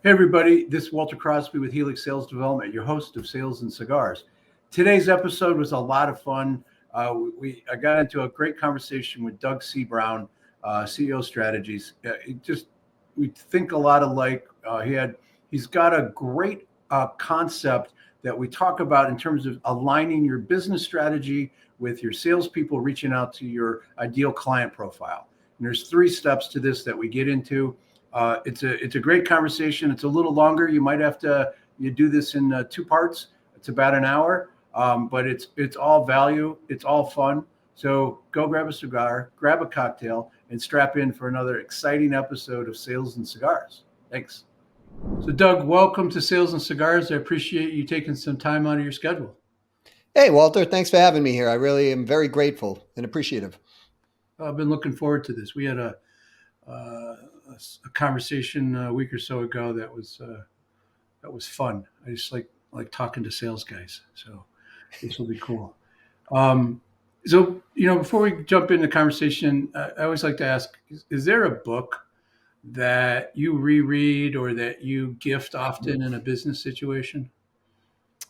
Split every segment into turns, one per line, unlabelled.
Hey, everybody, this is Walter Crosby with Helix Sales Development, your host of Sales and Cigars. Today's episode was a lot of fun. I got into a great conversation with Doug C. Brown, CEO Strategies. We think a lot alike. He's got a great concept that we talk about in terms of aligning your business strategy with your salespeople reaching out to your ideal client profile. And there's 3 steps to this that we get into. It's a great conversation. It's a little longer. You might have to you do this in 2 parts. It's about an hour, but it's all value. It's all fun. So go grab a cigar, grab a cocktail, and strap in for another exciting episode of Sales and Cigars. Thanks. So Doug, welcome to Sales and Cigars. I appreciate you taking some time out of your schedule.
Hey, Walter, thanks for having me here. I really am very grateful and appreciative.
I've been looking forward to this. We had a conversation a week or so ago that was fun. I just like talking to sales guys, so this will be cool. Um, before we jump into the conversation, I always like to ask: is there a book that you reread or that you gift often in a business situation?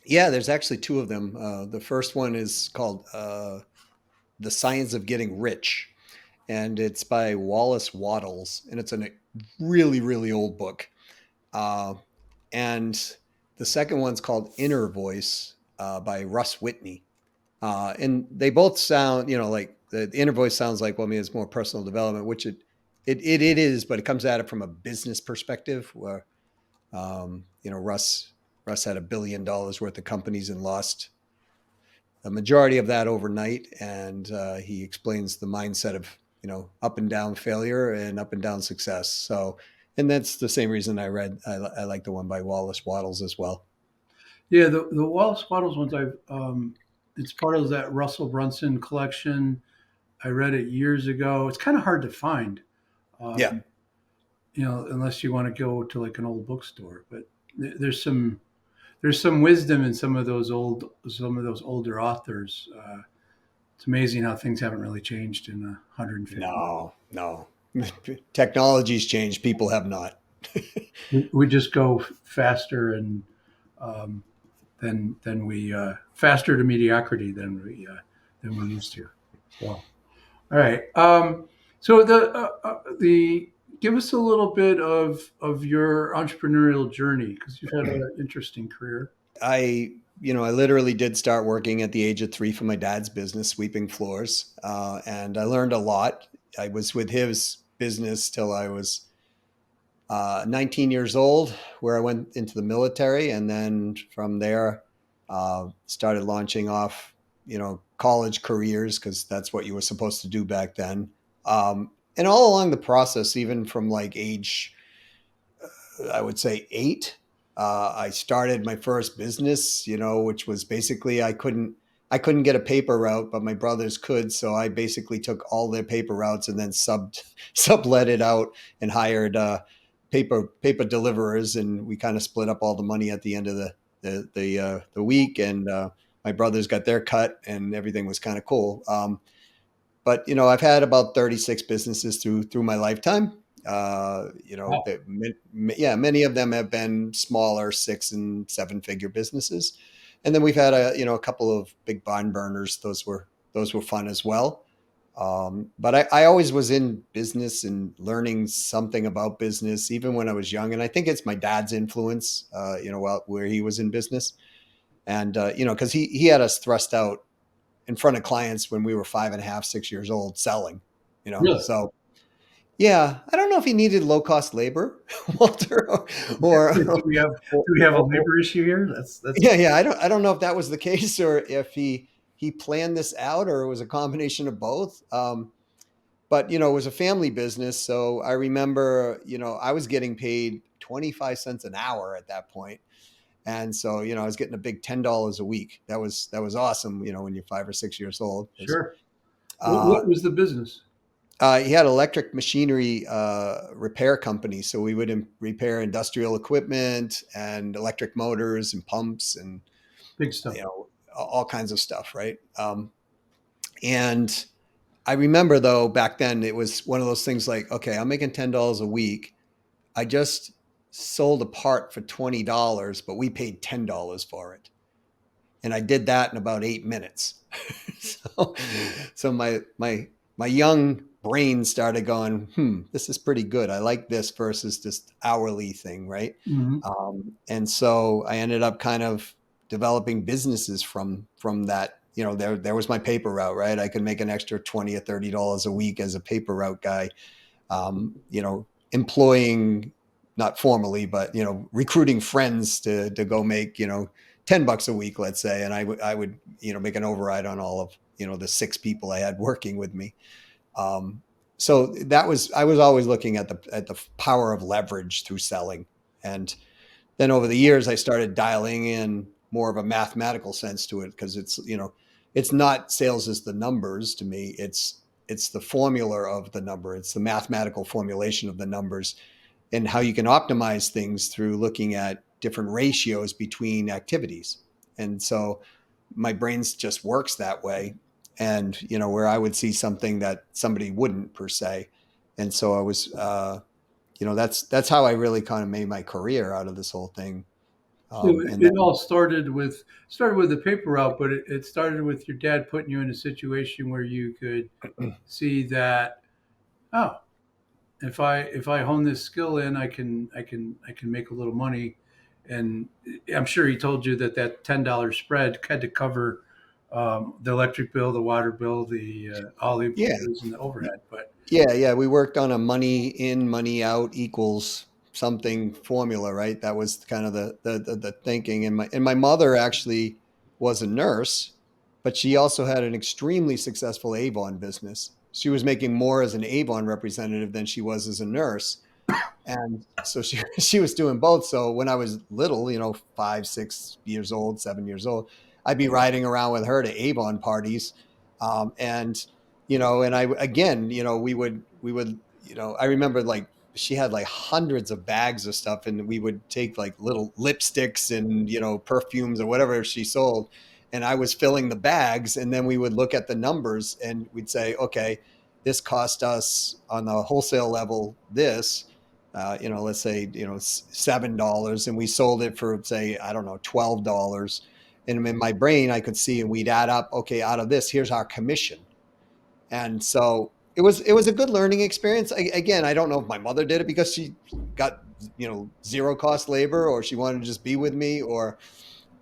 Yeah, there's actually two of them. The first one is called The Science of Getting Rich, and it's by Wallace Wattles, and it's a really, really old book. Uh, and the second one's called Inner Voice by Russ Whitney. And they both sound, like the inner voice sounds like, well, I mean, it's more personal development, which it is, but it comes at it from a business perspective where, Russ had $1 billion worth of companies and lost a majority of that overnight. And he explains the mindset of, up and down failure and up and down success. So, and that's the same reason I like the one by Wallace Wattles as well.
Yeah, the Wallace Wattles ones. It's part of that Russell Brunson collection. I read it years ago. It's kind of hard to find.
Yeah.
Um, unless you want to go to like an old bookstore. But there's some wisdom in some of those older authors. It's amazing how things haven't really changed in 150 years.
No, no. Technology's changed. People have not.
We just go faster and um, than we faster to mediocrity than we used to. So, all right. So the give us a little bit of your entrepreneurial journey because you've had an interesting career.
I literally did start working at the age of 3 for my dad's business, sweeping floors, and I learned a lot. I was with his business till I was 19 years old, where I went into the military, and then from there, started launching off, college careers because that's what you were supposed to do back then. And all along the process, even from like age I would say 8. I started my first business, which was basically I couldn't get a paper route, but my brothers could. So I basically took all their paper routes and then sublet it out and hired paper deliverers, and we kind of split up all the money at the end of the week, and my brothers got their cut, and everything was kind of cool. But I've had about 36 businesses through my lifetime.
Wow.
Yeah, many of them have been smaller 6 and 7 figure businesses, and then we've had a couple of big barn burners. Those were fun as well. But I always was in business and learning something about business, even when I was young. And I think it's my dad's influence, where he was in business, and because he had us thrust out in front of clients when we were 5.5, 6 years old selling,
Really?
so yeah, I don't know if he needed low cost labor, Walter, or,
Do we have a
or
labor issue here? That's
yeah. I don't know if that was the case or if he planned this out or it was a combination of both. But it was a family business, so I remember I was getting paid 25 cents an hour at that point, and so I was getting a big $10 a week. That was awesome. When you're 5 or 6 years old.
sure. What
Uh,
was the business?
He had electric machinery repair company, so we would repair industrial equipment and electric motors and pumps and
Big stuff.
all kinds of stuff, right? And I remember though back then it was one of those things like, okay, I'm making $10 a week. I just sold a part for $20, but we paid $10 for it. And I did that in about 8 minutes. so, so my young brain started going, this is pretty good. I like this versus this hourly thing, right?
Hmm.
And so I ended up kind of developing businesses from that. There was my paper route, right? I could make an extra 20 or $30 a week as a paper route guy. Employing, not formally, but recruiting friends to go make $10 a week, let's say, and I would make an override on all of the 6 people I had working with me. Um, so I was always looking at the power of leverage through selling, and then over the years I started dialing in more of a mathematical sense to it, because it's not sales as the numbers to me. It's the formula of the number. It's the mathematical formulation of the numbers, and how you can optimize things through looking at different ratios between activities. And so my brain just works that way. And where I would see something that somebody wouldn't per se. And so I was that's how I really kind of made my career out of this whole thing.
So
And
it
then
all started with the paper route, but it started with your dad putting you in a situation where you could see that, oh, if I hone this skill in, I can make a little money. And I'm sure he told you that $10 spread had to cover the electric bill, the water bill, the all the
yeah,
employees and the overhead. But
yeah, we worked on a money in, money out equals something formula, right? That was kind of the thinking. And my mother actually was a nurse, but she also had an extremely successful Avon business. She was making more as an Avon representative than she was as a nurse. And so she she was doing both. So when I was little, 5, 6 years old, 7 years old, I'd be riding around with her to Avon parties, and and I again, we would, I remember like she had like hundreds of bags of stuff, and we would take like little lipsticks and perfumes or whatever she sold, and I was filling the bags, and then we would look at the numbers and we'd say, okay, this cost us on the wholesale level this, let's say, $7, and we sold it for, say, I don't know, $12. And in my brain, I could see, and we'd add up, okay, out of this, here's our commission. And so it was a good learning experience. Again, I don't know if my mother did it because she got zero cost labor, or she wanted to just be with me, or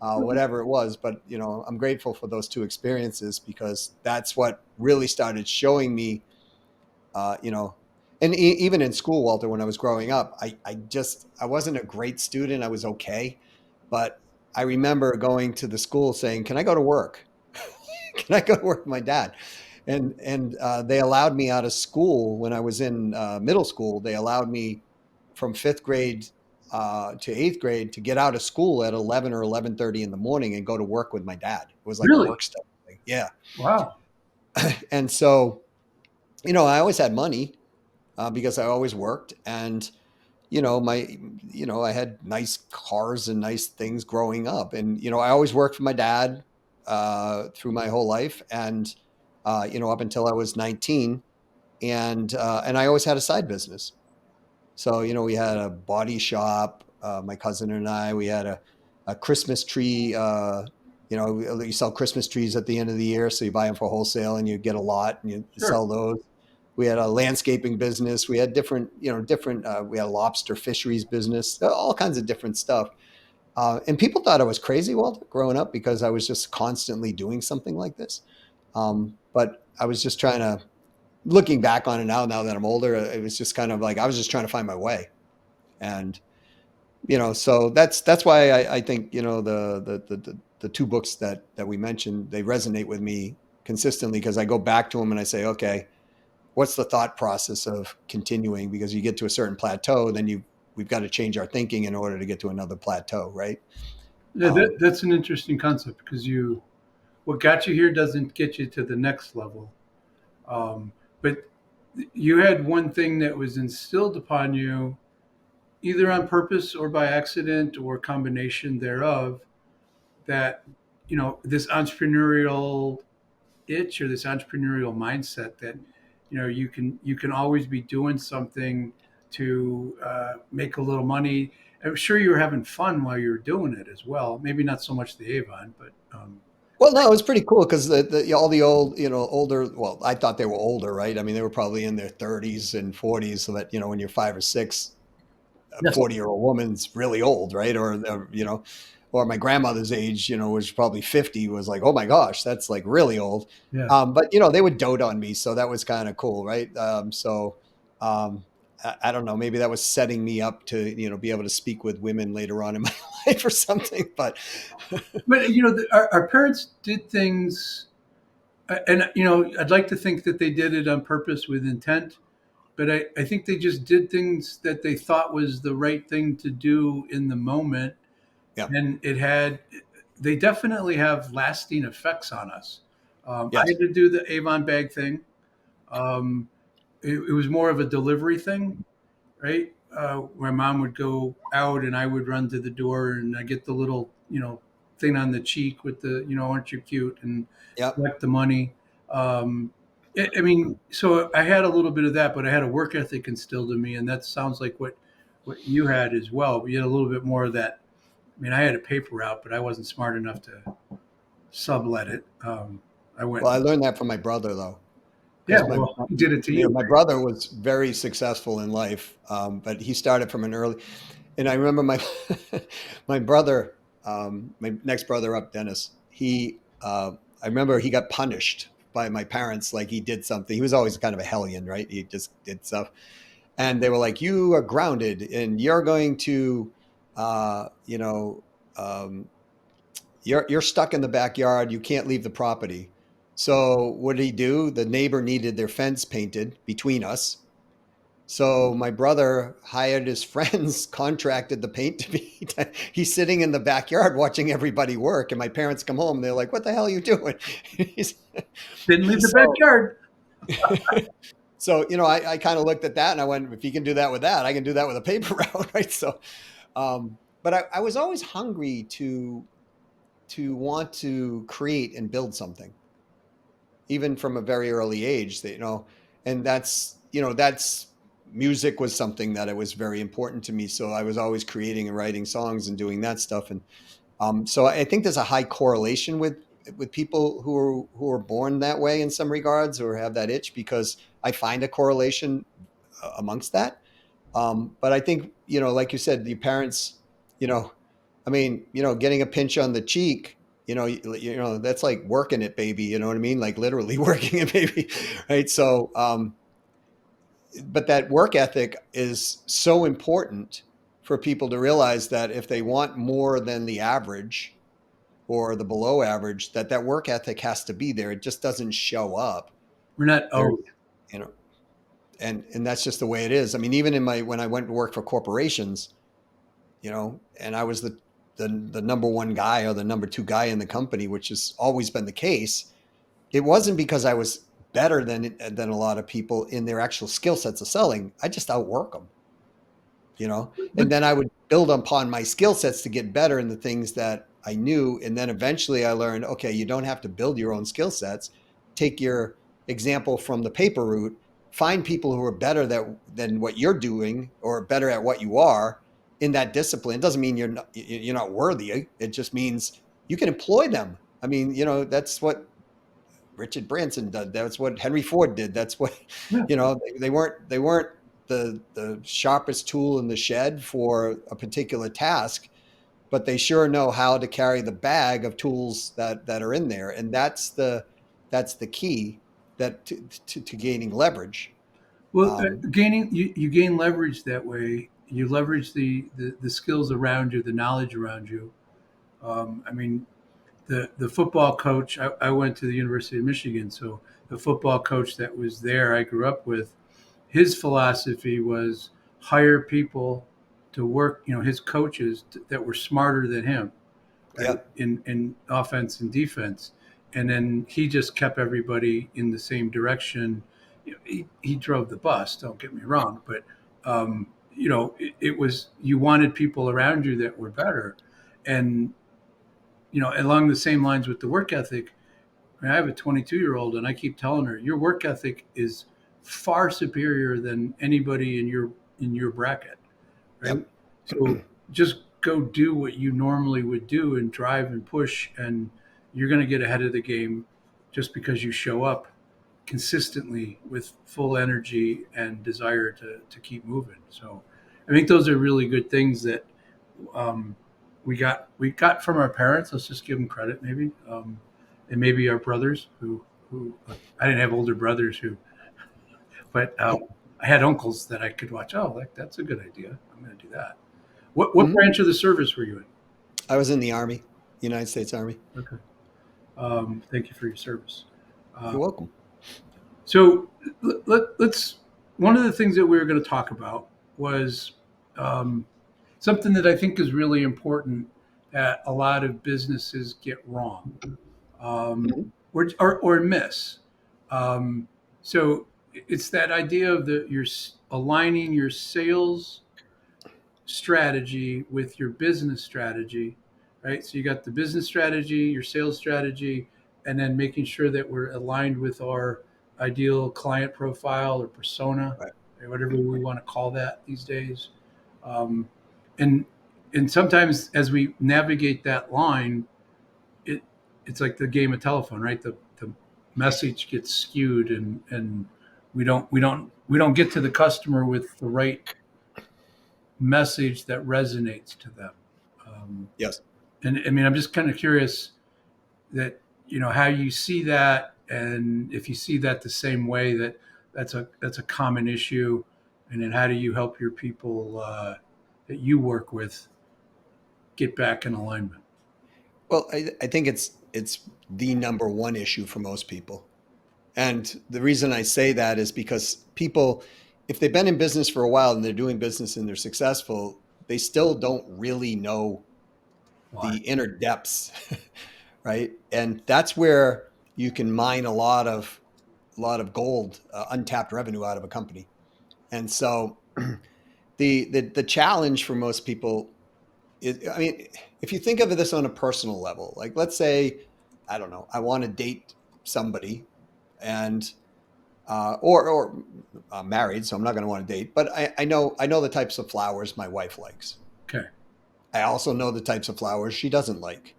whatever it was. But I'm grateful for those two experiences, because that's what really started showing me, uh, you know, and even in school, Walter, when I was growing up, I wasn't a great student. I was okay, but I remember going to the school saying, "Can I go to work? Can I go to work with my dad?" And they allowed me out of school when I was in middle school. They allowed me from fifth grade to eighth grade to get out of school at 11 or 11:30 in the morning and go to work with my dad. It was like a
really,
work study thing. Yeah,
wow.
and so I always had money, because I always worked, and my I had nice cars and nice things growing up, and I always worked for my dad through my whole life, and up until I was 19, and I always had a side business. So, we had a body shop, my cousin and I. We had a Christmas tree. You sell Christmas trees at the end of the year, so you buy them for wholesale and you get a lot and you
Sure.
sell those. We had a landscaping business. We had different. We had a lobster fisheries business, all kinds of different stuff. And people thought I was crazy, Walter, growing up, because I was just constantly doing something like this. But I was just trying to, looking back on it now that I'm older, it was just kind of like I was just trying to find my way. And so that's why I think the two books that we mentioned, they resonate with me consistently, because I go back to them and I say, okay, what's the thought process of continuing? Because you get to a certain plateau, then we've got to change our thinking in order to get to another plateau, right?
Yeah,
Um,
that's an interesting concept because what got you here doesn't get you to the next level. But you had one thing that was instilled upon you, either on purpose or by accident or combination thereof, that this entrepreneurial itch or this entrepreneurial mindset that you can always be doing something to make a little money. I'm sure you were having fun while you were doing it as well. Maybe not so much the Avon, but
Well, no, it was pretty cool because all the old, older. Well, I thought they were older, right? I mean, they were probably in their 30s and 40s. So that when you're 5 or 6, a
yes,
40-year-old woman's really old, right? Or my grandmother's age, was probably 50. Was like, oh my gosh, that's like really old.
yeah.
But they would dote on me, so that was kind of cool, right? Um, I don't know, maybe that was setting me up to be able to speak with women later on in my life or something. But
But our parents did things, and I'd like to think that they did it on purpose with intent. But I think they just did things that they thought was the right thing to do in the moment,
yeah,
and they definitely have lasting effects on us. I
yes,
had to do the Avon bag thing. Um, it was more of a delivery thing, right? My mom would go out and I would run to the door and I get the little, thing on the cheek with the, aren't you cute, and
yep.
collect the money. I mean, so I had a little bit of that, but I had a work ethic instilled in me, and that sounds like what you had as well. But you had a little bit more of that. I mean, I had a paper route, but I wasn't smart enough to sublet it. I went,
Well, I learned that from my brother though,
yeah,
because
well, he did it to you.
my brother was very successful in life, but he started from an early. And I remember my my brother, my next brother up, Dennis. I remember he got punished by my parents, like he did something. He was always kind of a hellion, right? He just did stuff, and they were like, "You are grounded, and you're going to, uh, you know, um, you're stuck in the backyard. You can't leave the property." So what did he do? The neighbor needed their fence painted between us. So my brother hired his friends, contracted the paint to be. He's sitting in the backyard watching everybody work, and my parents come home. They're like, "What the hell are you doing?"
Didn't leave the
so,
backyard.
I kind of looked at that and I went, "If you can do that with that, I can do that with a paper route, right?" But I was always hungry to want to create and build something, even from a very early age. And that's music was something that it was very important to me. So I was always creating and writing songs and doing that stuff. And so I think there's a high correlation with people who are born that way in some regards or have that itch, because I find a correlation amongst that. But I think, like you said, your parents, you know, I mean, getting a pinch on the cheek, that's like working it, baby. You know what I mean? Like literally working it, baby. Right. So, but that work ethic is so important for people to realize that if they want more than the average or the below average, that work ethic has to be there. It just doesn't show up
We're not
there,
owed.
you know, and that's just the way it is. I mean, even when I went to work for corporations, and I was the number one guy or the number two guy in the company, which has always been the case. It wasn't because I was better than a lot of people in their actual skill sets of selling. I just outwork them, and
But
then I would build upon my skill sets to get better in the things that I knew. And then eventually I learned, okay, you don't have to build your own skill sets. Take your example from the paper route, find people who are better than what you're doing or better at what you are in that discipline. It doesn't mean you're not worthy. It just means you can employ them. I mean, that's what Richard Branson did. That's what Henry Ford did. That's what,
yeah.
they weren't the sharpest tool in the shed for a particular task, but they sure know how to carry the bag of tools that are in there, and that's the key to gaining leverage.
Well,
Um,
gaining you gain leverage that way. You leverage the skills around you, the knowledge around you. I mean, the football coach. I went to the University of Michigan, so the football coach that was there, I grew up with. His philosophy was hire people to work. His coaches that were smarter than him, right?
yep,
In offense and defense, and then he just kept everybody in the same direction. He drove the bus. Don't get me wrong, but it was, you wanted people around you that were better, and along the same lines with the work ethic. I mean, I have a 22-year-old, and I keep telling her your work ethic is far superior than anybody in your bracket, right?
yep.
So just go do what you normally would do and drive and push, and you're going to get ahead of the game just because you show up consistently with full energy and desire to keep moving. So I think those are really good things that um, we got from our parents. Let's just give them credit, maybe, and maybe our brothers who I didn't have older brothers who, but I had uncles that I could watch. Oh, that's a good idea. I'm going to do that. What
Mhm.
branch of the service were you
I was in the Army, United States Army.
in? Okay. Thank you for your service. Uh,
You're welcome.
so let's. One of the things that we were going to talk about was um, something that I think is really important that a lot of businesses get wrong,
Mhm.
or miss. Um, so it's that idea of you're aligning your sales strategy with your business strategy, right? So you got the business strategy, your sales strategy, and then making sure that we're aligned with our ideal client profile or persona,
Right.
or whatever we want to call that these days. Um, and and sometimes as we navigate that line, it it's like the game of telephone, right? The message gets skewed, and we don't get to the customer with the right message that resonates to them. Um,
Yes.
and I mean, I'm just kind of curious that how you see that, and if you see that the same way, that's a common issue, and then how do you help your people that you work with get back in alignment?
Well, I think it's the number one issue for most people. And the reason I say that is because people, if they've been in business for a while and they're doing business and they're successful, they still don't really know
Why?
the inner depths, right? And that's where you can mine a lot of gold, untapped revenue out of a company. And so the challenge for most people is, I mean, if you think of this on a personal level, like let's say, I don't know, I want to date somebody, and or I'm married, so I'm not going to want to date. But I know the types of flowers my wife likes.
Okay.
I also know the types of flowers she doesn't like.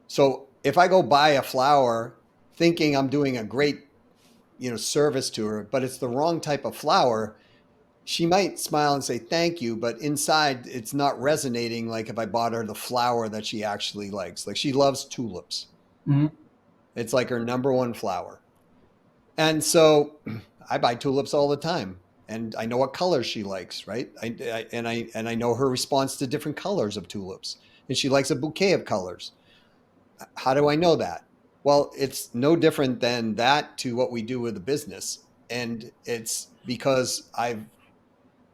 So if I go buy a flower thinking I'm doing a great service to her, but it's the wrong type of flower, she might smile and say thank you, but inside it's not resonating like if I bought her the flower that she actually likes. Like she loves tulips.
Hmm.
It's like her number one flower. And so I buy tulips all the time, and I know what colors she likes, right? And I know her response to different colors of tulips, and she likes a bouquet of colors. How do I know that? Well, it's no different than that to what we do with a business, and it's because I've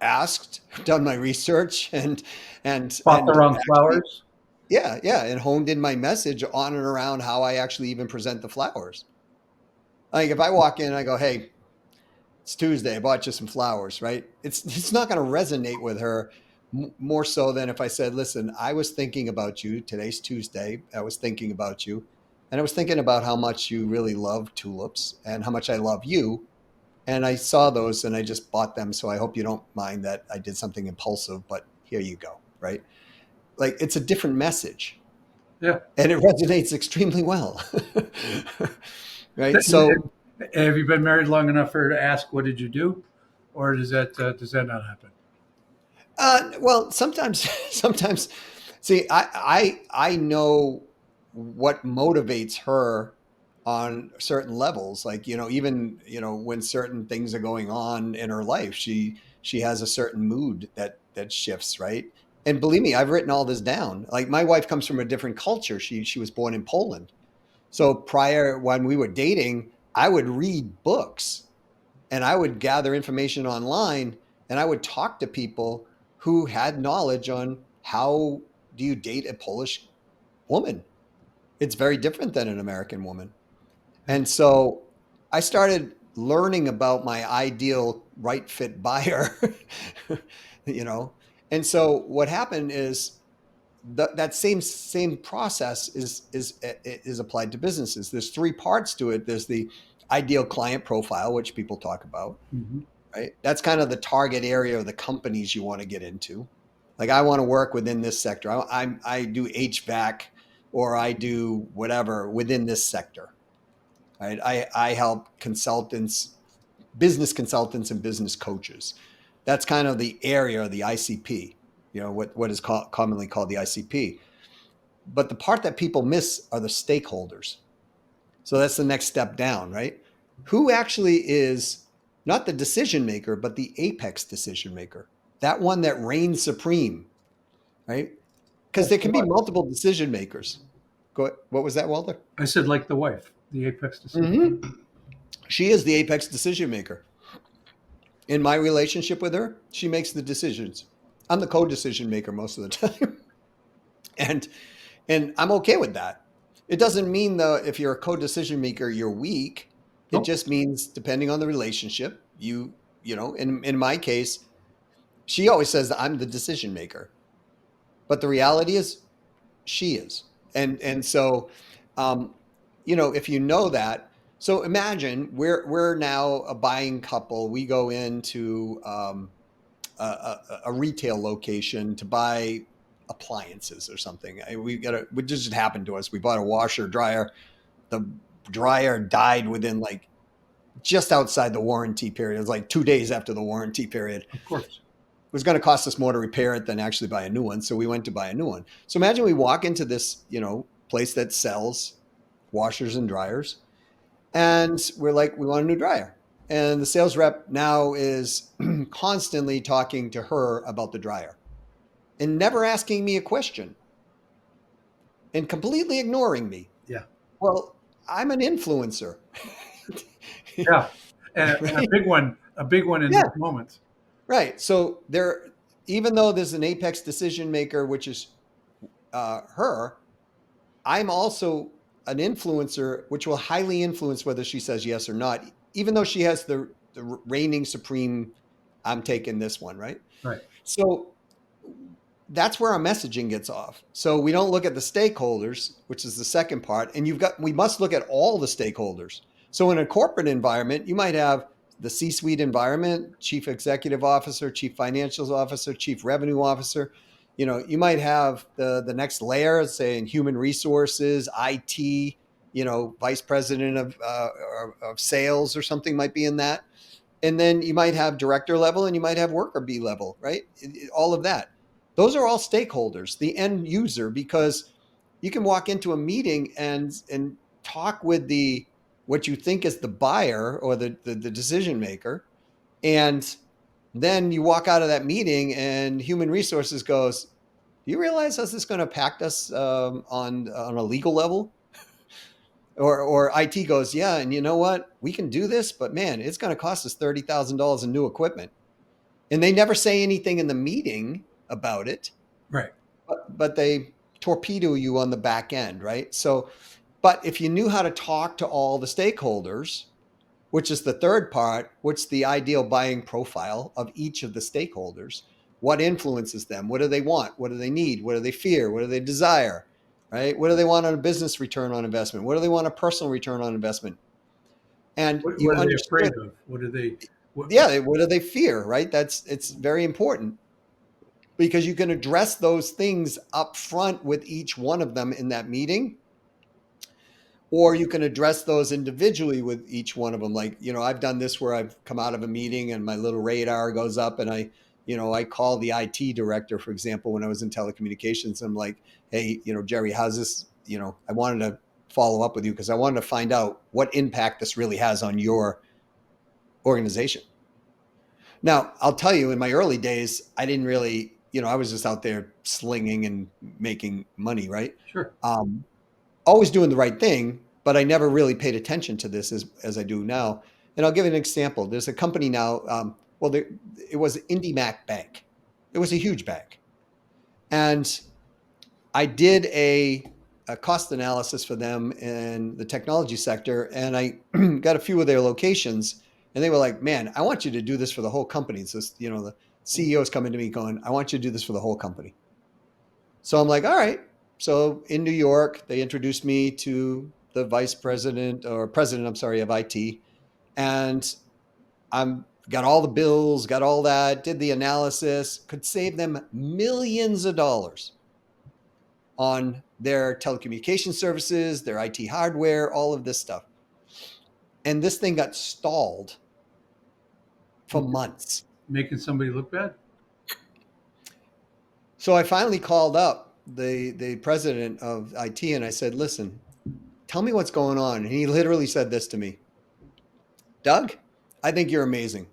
asked, done my research,
Bought the
and
wrong
actually,
flowers.
yeah, and honed in my message on and around how I actually even present the flowers. Like if I walk in and I go, "Hey, it's Tuesday. I bought you some flowers," right? It's not going to resonate with her more so than if I said, "Listen, I was thinking about you. Today's Tuesday. I was thinking about you, and I was thinking about how much you really love tulips and how much I love you. And I saw those and I just bought them. So I hope you don't mind that I did something impulsive, but here you go." Right? Like it's a different message,
Yeah.
and it resonates extremely well. Right? So
Have you been married long enough for her to ask, "What did you do," or does that not happen?
Well, sometimes, sometimes, see, I know what motivates her on certain levels. Like even when certain things are going on in her life, she has a certain mood that shifts, right? And believe me, I've written all this down. Like my wife comes from a different culture. She was born in Poland, so prior when we were dating, I would read books and I would gather information online and I would talk to people who had knowledge on how do you date a Polish woman. It's very different than an American woman. And so I started learning about my ideal right fit buyer, you know. And so what happened is that same process is applied to businesses. There's three parts to it. There's the ideal client profile, which people talk about,
Hmm.
right? That's kind of the target area of the companies you want to get into. Like I want to work within this sector. I do HVAC or I do whatever within this sector. Right? I help consultants, business consultants, and business coaches. That's kind of the area of the ICP. What is commonly called the ICP. But the part that people miss are the stakeholders. So that's the next step down, right? Who actually is not the decision maker, but the apex decision maker, that one that reigns supreme, right? Because there can be multiple decision makers. Go ahead. What was that, Walter?
I said like the wife, the apex decision.
Mm-hmm. She is the apex decision maker. In my relationship with her, she makes the decisions. I'm the co-decision maker most of the time. and I'm okay with that. It doesn't mean though if you're a co-decision maker you're weak. It
Nope.
just means depending on the relationship, in my case, she always says that I'm the decision maker. But the reality is she is. And so if you know that, so imagine we're now a buying couple. We go into a retail location to buy appliances or something. It just happened to us. We bought a washer dryer. The dryer died within like just outside the warranty period. It was like 2 days after the warranty period.
Of course.
It was going to cost us more to repair it than actually buy a new one. So we went to buy a new one. So imagine we walk into this, place that sells washers and dryers. And we're like, we want a new dryer. And the sales rep now is constantly talking to her about the dryer and never asking me a question and completely ignoring me.
Yeah.
Well, I'm an influencer.
Yeah. And a big one in
Yeah.
this moment.
Right. So even though there's an apex decision maker, which is her, I'm also an influencer, which will highly influence whether she says yes or not, even though she has the reigning supreme, I'm taking this one, right?
Right.
So that's where our messaging gets off. So we don't look at the stakeholders, which is the second part. And we must look at all the stakeholders. So in a corporate environment, you might have the C-suite environment, chief executive officer, chief financial officer, chief revenue officer. You might have the next layer, say in human resources, IT, vice president of sales or something might be in that. And then you might have director level and you might have worker B level, right? All of that. Those are all stakeholders, the end user, because you can walk into a meeting and talk with what you think is the buyer or the decision maker. And then you walk out of that meeting and human resources goes, do you realize how this is going to impact us on a legal level? Or IT goes, yeah, and you know what? We can do this, but man, it's going to cost us $30,000 in new equipment. And they never say anything in the meeting about it.
Right.
But they torpedo you on the back end, right? So, but if you knew how to talk to all the stakeholders, which is the third part, what's the ideal buying profile of each of the stakeholders? What influences them? What do they want? What do they need? What do they fear? What do they desire? Right? What do they want on a business return on investment? What do they want a personal return on investment? And
What
you
are they
understood.
afraid of? What do they?
What do they fear? Right? It's very important because you can address those things up front with each one of them in that meeting, or you can address those individually with each one of them. Like, I've done this where I've come out of a meeting and my little radar goes up and I call the IT director, for example, when I was in telecommunications. I'm like, hey, Jerry, how's this? I wanted to follow up with you because I wanted to find out what impact this really has on your organization. Now, I'll tell you, in my early days, I didn't really, I was just out there slinging and making money, right?
Sure.
Always doing the right thing, but I never really paid attention to this as I do now. And I'll give you an example. There's a company now. It was IndyMac Bank. It was a huge bank. And I did a cost analysis for them in the technology sector. And I got a few of their locations and they were like, man, I want you to do this for the whole company. So, the CEO's coming to me going, I want you to do this for the whole company. So I'm like, all right. So in New York, they introduced me to the vice president or president, I'm sorry, of IT. And got all the bills, got all that, did the analysis, could save them millions of dollars on their telecommunication services, their IT hardware, all of this stuff. And this thing got stalled for months.
Making somebody look bad.
So I finally called up the president of IT and I said, listen, tell me what's going on. And he literally said this to me: Doug, I think you're amazing.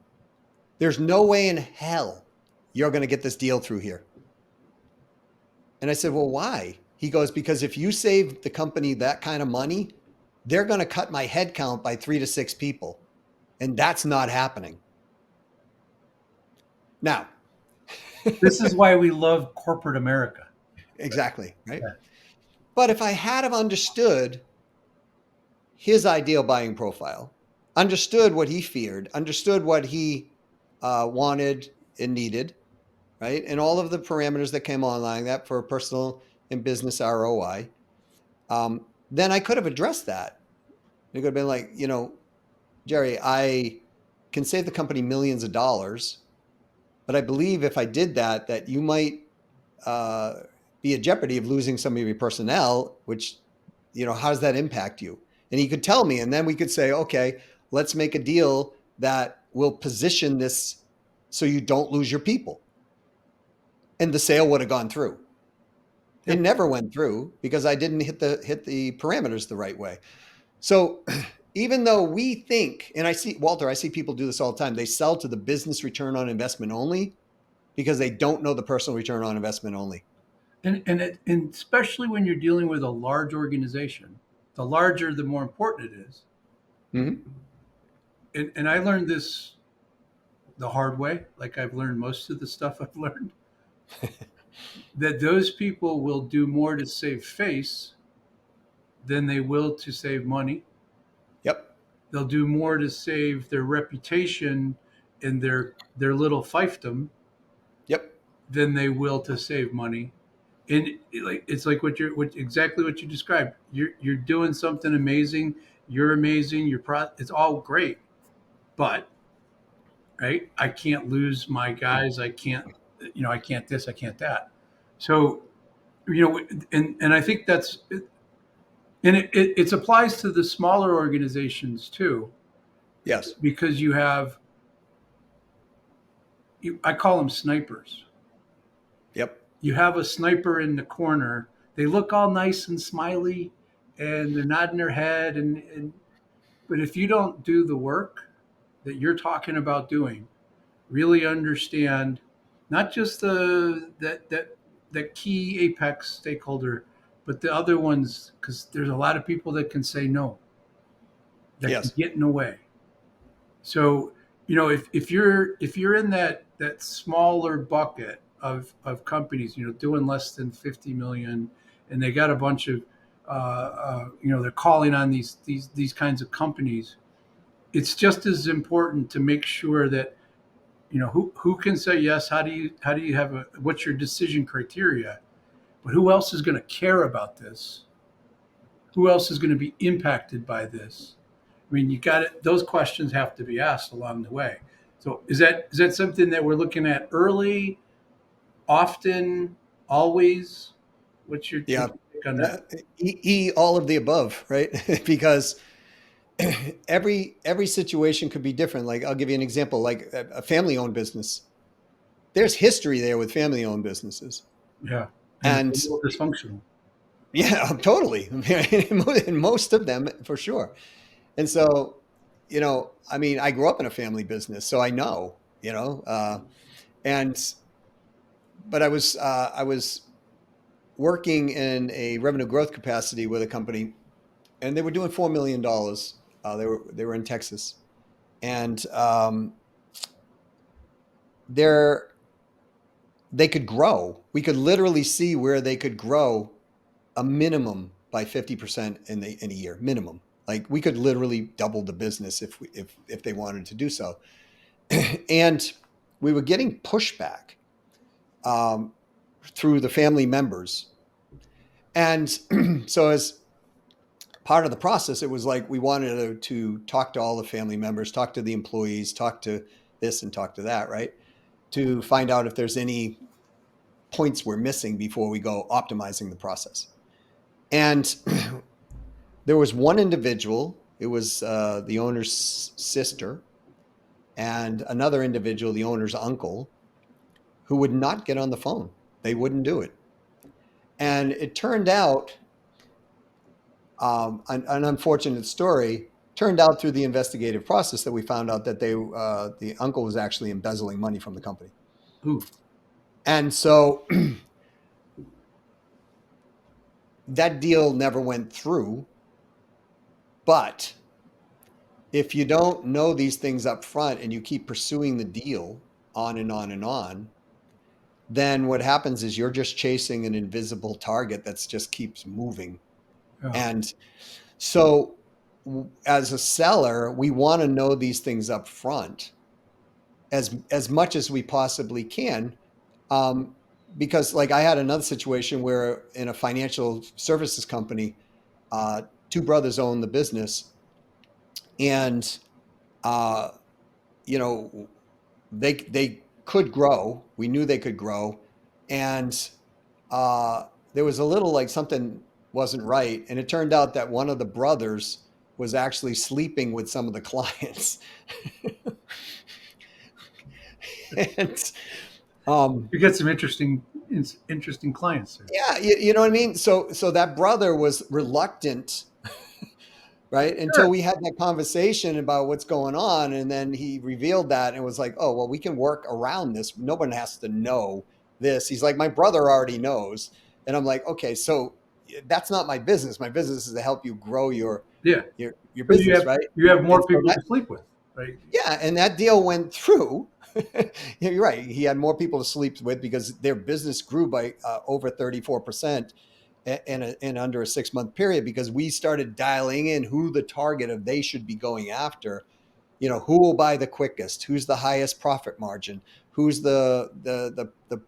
There's no way in hell you're going to get this deal through here. And I said, well, why? He goes, because if you save the company that kind of money, they're going to cut my head count by 3 to 6 people. And that's not happening. Now,
This is why we love corporate America.
exactly, right?
Yeah.
But if I had have understood his ideal buying profile, understood what he feared, understood what he wanted and needed, right? And all of the parameters that came online that for personal and business ROI, then I could have addressed that. It could have been like, Jerry, I can save the company millions of dollars, but I believe if I did that, that you might be at jeopardy of losing some of your personnel, which, how does that impact you? And he could tell me, and then we could say, okay, let's make a deal that will position this so you don't lose your people. And the sale would have gone through. It
Yep.
never went through because I didn't hit the parameters the right way. So even though we think, and I see people do this all the time, they sell to the business return on investment only because they don't know the personal return on investment only.
And especially when you're dealing with a large organization, the larger, the more important it is.
Mm-hmm.
And I learned this the hard way, like I've learned most of the stuff I've learned, that those people will do more to save face than they will to save money.
Yep.
They'll do more to save their reputation and their little fiefdom
Yep.
than they will to save money. And it's like exactly what you described. You're doing something amazing. You're amazing. It's all great, but right, I can't lose my guys. I can't, I can't this. I can't that. So and I think and it applies to the smaller organizations too,
Yes.
because you have I call them snipers.
Yep.
You have a sniper in the corner. They look all nice and smiley, and they're nodding their head. And but if you don't do the work that you're talking about doing, really understand not just that key apex stakeholder, but the other ones, because there's a lot of people that can say no, that can
Yes.
get in the way. So if you're in that smaller bucket of companies, doing less than 50 million, and they got a bunch of they're calling on these kinds of companies, it's just as important to make sure that who can say yes. How do you have what's your decision criteria, but who else is going to care about this? Who else is going to be impacted by this? I mean, you got it. Those questions have to be asked along the way. So is that something that we're looking at early, often, always?
Yeah.
What's your take on that?
All of the above, right? Because every situation could be different. Like I'll give you an example, like a family-owned business. There's history there with family-owned businesses.
Yeah, and it's a
And
little dysfunctional.
yeah, totally. In most of them, for sure. And so, I mean, I grew up in a family business, so I know, and but I was working in a revenue growth capacity with a company, and they were doing $4 million. They were in Texas, and they're they could grow. We could literally see where they could grow a minimum by 50% in a year, minimum. Like we could literally double the business if they wanted to do so. And we were getting pushback um, through the family members. And so as part of the process, it was like we wanted to talk to all the family members, talk to the employees, talk to this and talk to that, right? To find out if there's any points we're missing before we go optimizing the process. And there was one individual, it was the owner's sister, and another individual, the owner's uncle, who would not get on the phone. They wouldn't do it. And it turned out, an unfortunate story, turned out through the investigative process that we found out that the uncle was actually embezzling money from the company.
Ooh.
And so that deal never went through. But if you don't know these things up front and you keep pursuing the deal on and on and on, then what happens is you're just chasing an invisible target that just keeps moving.
Oh.
And so as a seller, we want to know these things up front as much as we possibly can. Because like I had another situation where in a financial services company, two brothers owned the business, and uh, you know, they could grow. We knew they could grow, and there was a little like something wasn't right, and it turned out that one of the brothers was actually sleeping with some of the clients. And
You get some interesting clients there.
yeah, you know what I mean? So that brother was reluctant, right? Until
Sure.
we had that conversation about what's going on. And then he revealed that and was like, oh, well, we can work around this. No one has to know this. He's like, my brother already knows. And I'm like, okay, so that's not my business. My business is to help you grow your
Yeah.
your
But
business, right?
you have
And
more
so
people
that,
to sleep with, right?
yeah, and that deal went through. You're right. He had more people to sleep with because their business grew by over 34% in under a 6-month period, because we started dialing in who the target of they should be going after. You know, who will buy the quickest, who's the highest profit margin, who's the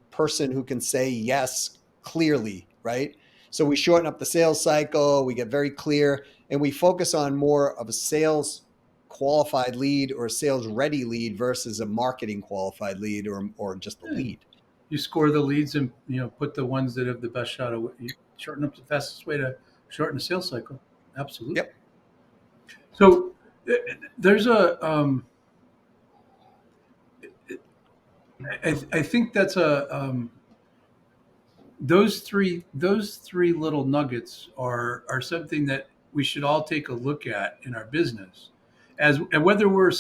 person who can say yes clearly, right? So we shorten up the sales cycle, we get very clear, and we focus on more of a sales qualified lead or a sales ready lead versus a marketing qualified lead or just a
Yeah.
lead.
You score the leads and put the ones that have the best shot of you shorten up the fastest way to shorten the sales cycle. Absolutely.
Yep.
So there's I think that's those three little nuggets are something that we should all take a look at in our business, as and whether we're a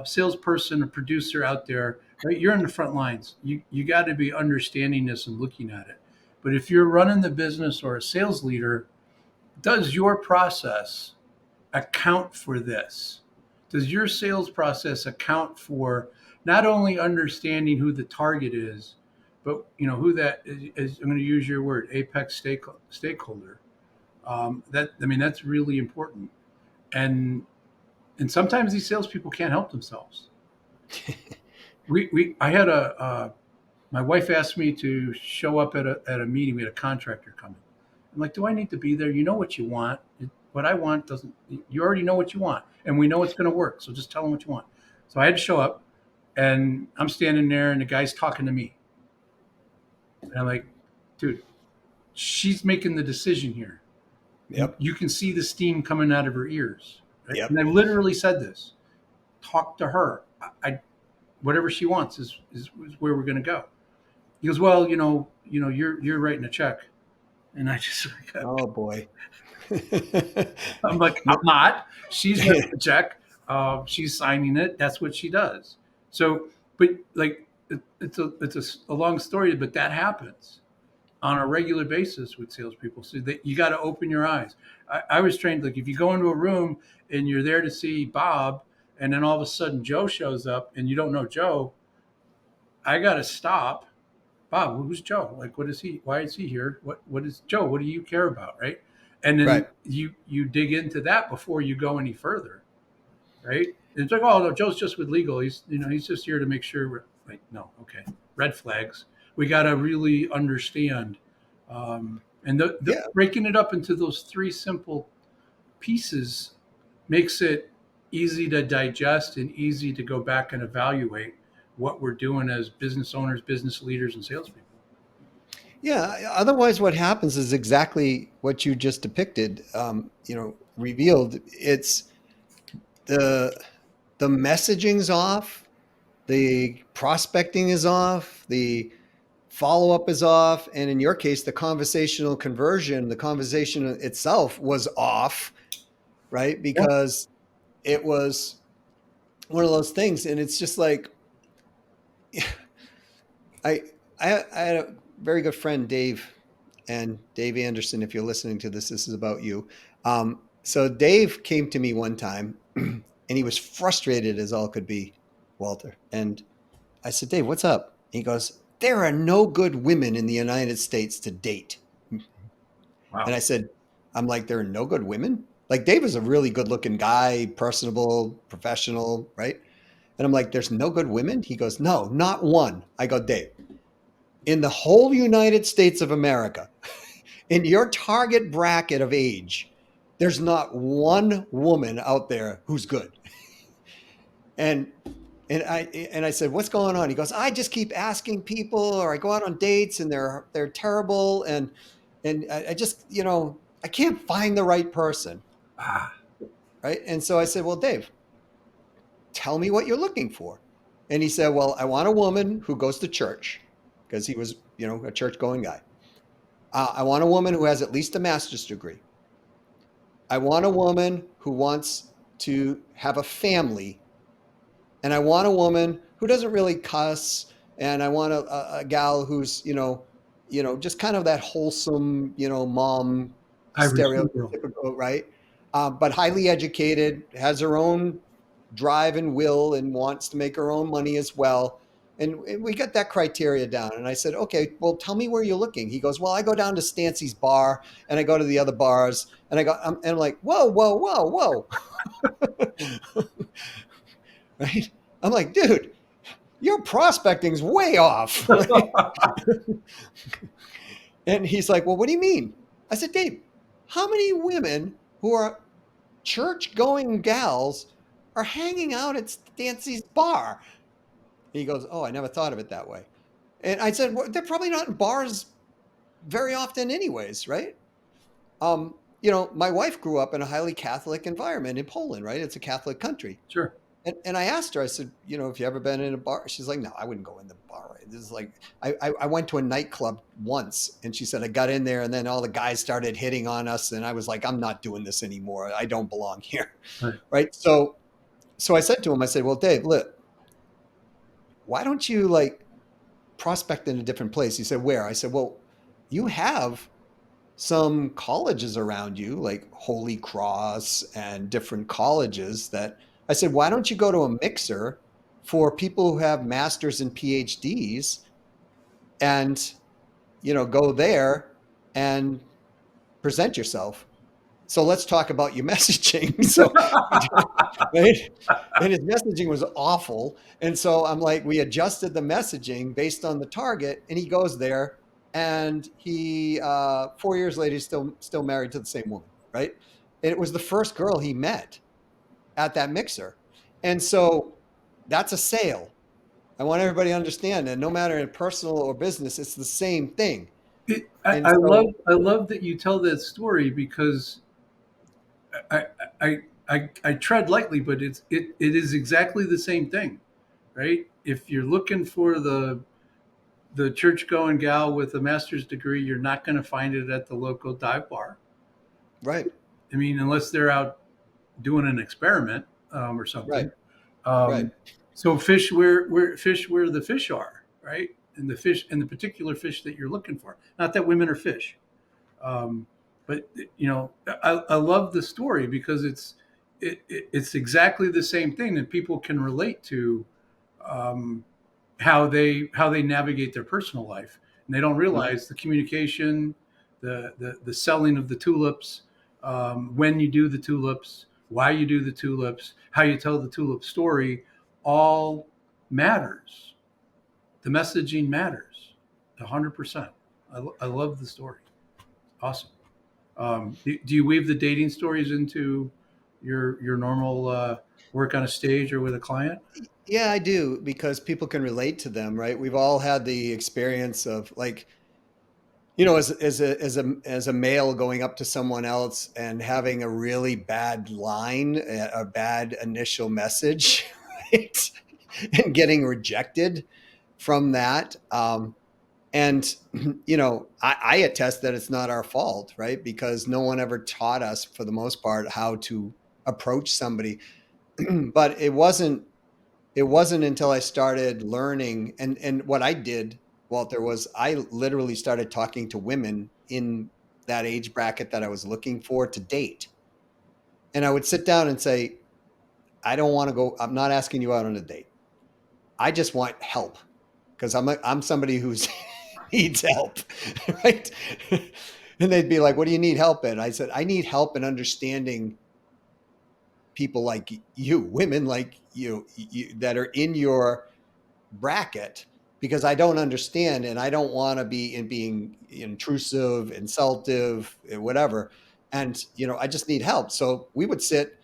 salesperson, a producer out there, right? You're in the front lines. You got to be understanding this and looking at it. But if you're running the business or a sales leader, does your process account for this? Does your sales process account for not only understanding who the target is, but who that is? I'm going to use your word, apex stakeholder. That's really important. And and sometimes these salespeople can't help themselves. I had my wife asked me to show up at a meeting. We had a contractor coming. I'm like, do I need to be there? You know what you want. What I want doesn't. You already know what you want, and we know it's going to work. So just tell them what you want. So I had to show up, and I'm standing there, and the guy's talking to me, and I'm like, dude, she's making the decision here.
Yep.
You can see the steam coming out of her ears. Right?
Yep.
And I literally said this: talk to her. I whatever she wants is where we're going to go. He goes, well, you're writing a check, and I just
Oh boy.
I'm like, I'm not. She's writing the check. She's signing it. That's what she does. So, but like, it's a long story, but that happens on a regular basis with salespeople. So that you got to open your eyes. I was trained like if you go into a room and you're there to see Bob, and then all of a sudden Joe shows up and you don't know Joe, I got to stop. Bob, who's Joe? Like, what is he? Why is he here? What is Joe? What do you care about, right? And then
Right.
you dig into that before you go any further, right? And it's like, oh no, Joe's just with legal. He's just here to make sure we're like, no, okay, red flags. We got to really understand, and the
Yeah.
breaking it up into those three simple pieces makes it easy to digest and easy to go back and evaluate what we're doing as business owners, business leaders, and salespeople.
Yeah. Otherwise, what happens is exactly what you just depicted. Revealed. It's the the messaging's off, the prospecting is off, the follow up is off, and in your case, the conversational conversion, the conversation itself was off, right?
Yeah.
Because it was one of those things, and it's just like I I had a very good friend, Dave, and Dave Anderson. If you're listening to this, this is about you. So Dave came to me one time, and he was frustrated as all could be, Walter. And I said, Dave, what's up? He goes, there are no good women in the United States to date. And
Wow.
I said, I'm like, there are no good women? Like, Dave is a really good looking guy, personable, professional, right? And I'm like, there's no good women? He goes, no, not one. I go, Dave, in the whole United States of America, in your target bracket of age, there's not one woman out there who's good. And and I said, what's going on? He goes, I just keep asking people, or I go out on dates and they're terrible, and I just I can't find the right person,
Ah,
right? And so I said, well, Dave, tell me what you're looking for. And he said, well, I want a woman who goes to church, because he was a church going guy. I want a woman who has at least a master's degree. I want a woman who wants to have a family, and I want a woman who doesn't really cuss, and I want a gal who's just kind of that wholesome mom
Irish Negro.
stereotypical, right? But highly educated, has her own drive and will, and wants to make her own money as well. And we got that criteria down. And I said, okay, well, tell me where you're looking. He goes, well, I go down to Stancy's bar, and I go to the other bars, and I'm like, whoa, whoa, whoa, whoa. Right? I'm like, dude, your prospecting's way off. Right? And he's like, well, what do you mean? I said, Dave, how many women who are church going gals are hanging out at Stancy's bar? He goes, oh, I never thought of it that way. And I said, well, they're probably not in bars very often, anyways, right? My wife grew up in a highly Catholic environment in Poland, right? It's a Catholic country.
Sure.
And I asked her, I said, have you ever been in a bar? She's like, no, I wouldn't go in the bar. Right? This is like, I went to a nightclub once, and she said, I got in there, and then all the guys started hitting on us. And I was like, I'm not doing this anymore. I don't belong here.
Right.
Right. So I said to him, I said, well, Dave, look, why don't you prospect in a different place? He said, where? I said, well, you have some colleges around you, like Holy Cross and different colleges that I said, why don't you go to a mixer for people who have masters and PhDs, and, go there and present yourself. So let's talk about your messaging. So, right? And his messaging was awful. And so I'm like, we adjusted the messaging based on the target, and he goes there, and he 4 years later, he's still married to the same woman, right? And it was the first girl he met at that mixer. And so that's a sale. I want everybody to understand that no matter in personal or business, it's the same thing. And
I love that you tell that story, because I, I tread lightly, but it is exactly the same thing, right? If you're looking for the church going gal with a master's degree, you're not going to find it at the local dive bar.
right,
I mean, unless they're out doing an experiment or
right,
something.
right,
So fish where the fish are, right? And the fish and the particular fish that you're looking for. Not that women are fish, um, but I love the story, because it's exactly the same thing that people can relate to, um, how they navigate their personal life, and they don't
mhm,
realize the communication, the selling of the tulips, when you do the tulips, why you do the tulips, how you tell the tulip story, all matters. The messaging matters 100%. I love the story. Awesome. Do you weave the dating stories into your normal work on a stage or with a client?
Yeah, I do, because people can relate to them, right? We've all had the experience of, like, as a male going up to someone else and having a really bad line, a bad initial message, right? And getting rejected from that. And I attest that it's not our fault, right? Because no one ever taught us, for the most part, how to approach somebody. But it wasn't until I started learning, and what I did, Walter, was I literally started talking to women in that age bracket that I was looking for to date. And I would sit down and say, I don't want to go, I'm not asking you out on a date. I just want help, because I'm somebody who's needs help, right? And they'd be like, "What do you need help in?" I said, "I need help in understanding people like you, women like you that are in your bracket, because I don't understand, and I don't want to be in being intrusive, insultive, whatever. And I just need help." So we would sit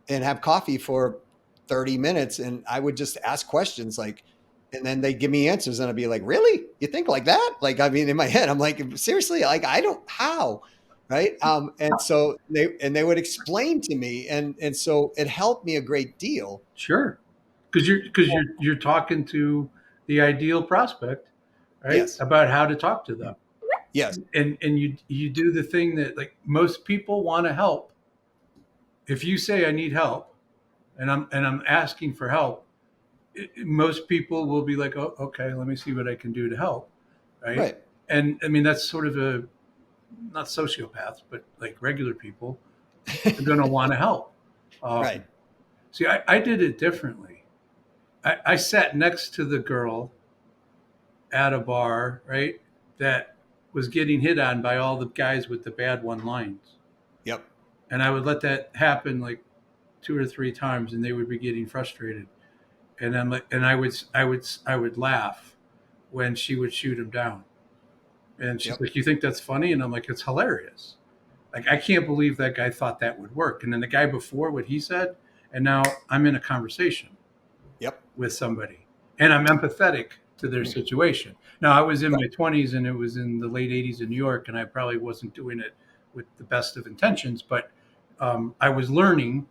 and have coffee for 30 minutes, and I would just ask questions, like, and then they'd give me answers, and I'd be like, "Really? You think like that?" Like, I mean, in my head, I'm like, "Seriously? Like, I don't how." Right. And so they would explain to me, and so it helped me a great deal.
Sure, because you're talking to the ideal prospect, right?
Yes.
About how to talk to them,
Yes.
and you do the thing that like most people want to help. If you say I need help, and I'm asking for help, most people will be like, oh, okay, let me see what I can do to help, right?
Right.
And I mean that's sort of a not sociopaths, but like regular people are going to want to help.
Right.
See, I did it differently. I sat next to the girl at a bar, right, that was getting hit on by all the guys with the bad one lines.
Yep.
And I would let that happen like two or three times and they would be getting frustrated. And I'm like, and I would laugh when she would shoot him down. And she's
Yep.
like, "You think that's funny?" And I'm like, "It's hilarious. Like, I can't believe that guy thought that would work." And then the guy before, what he said, and now I'm in a conversation
Yep.
with somebody and I'm empathetic to their situation. Now, I was in
Right.
my 20s and it was in the late 80s in New York, and I probably wasn't doing it with the best of intentions, but I was learning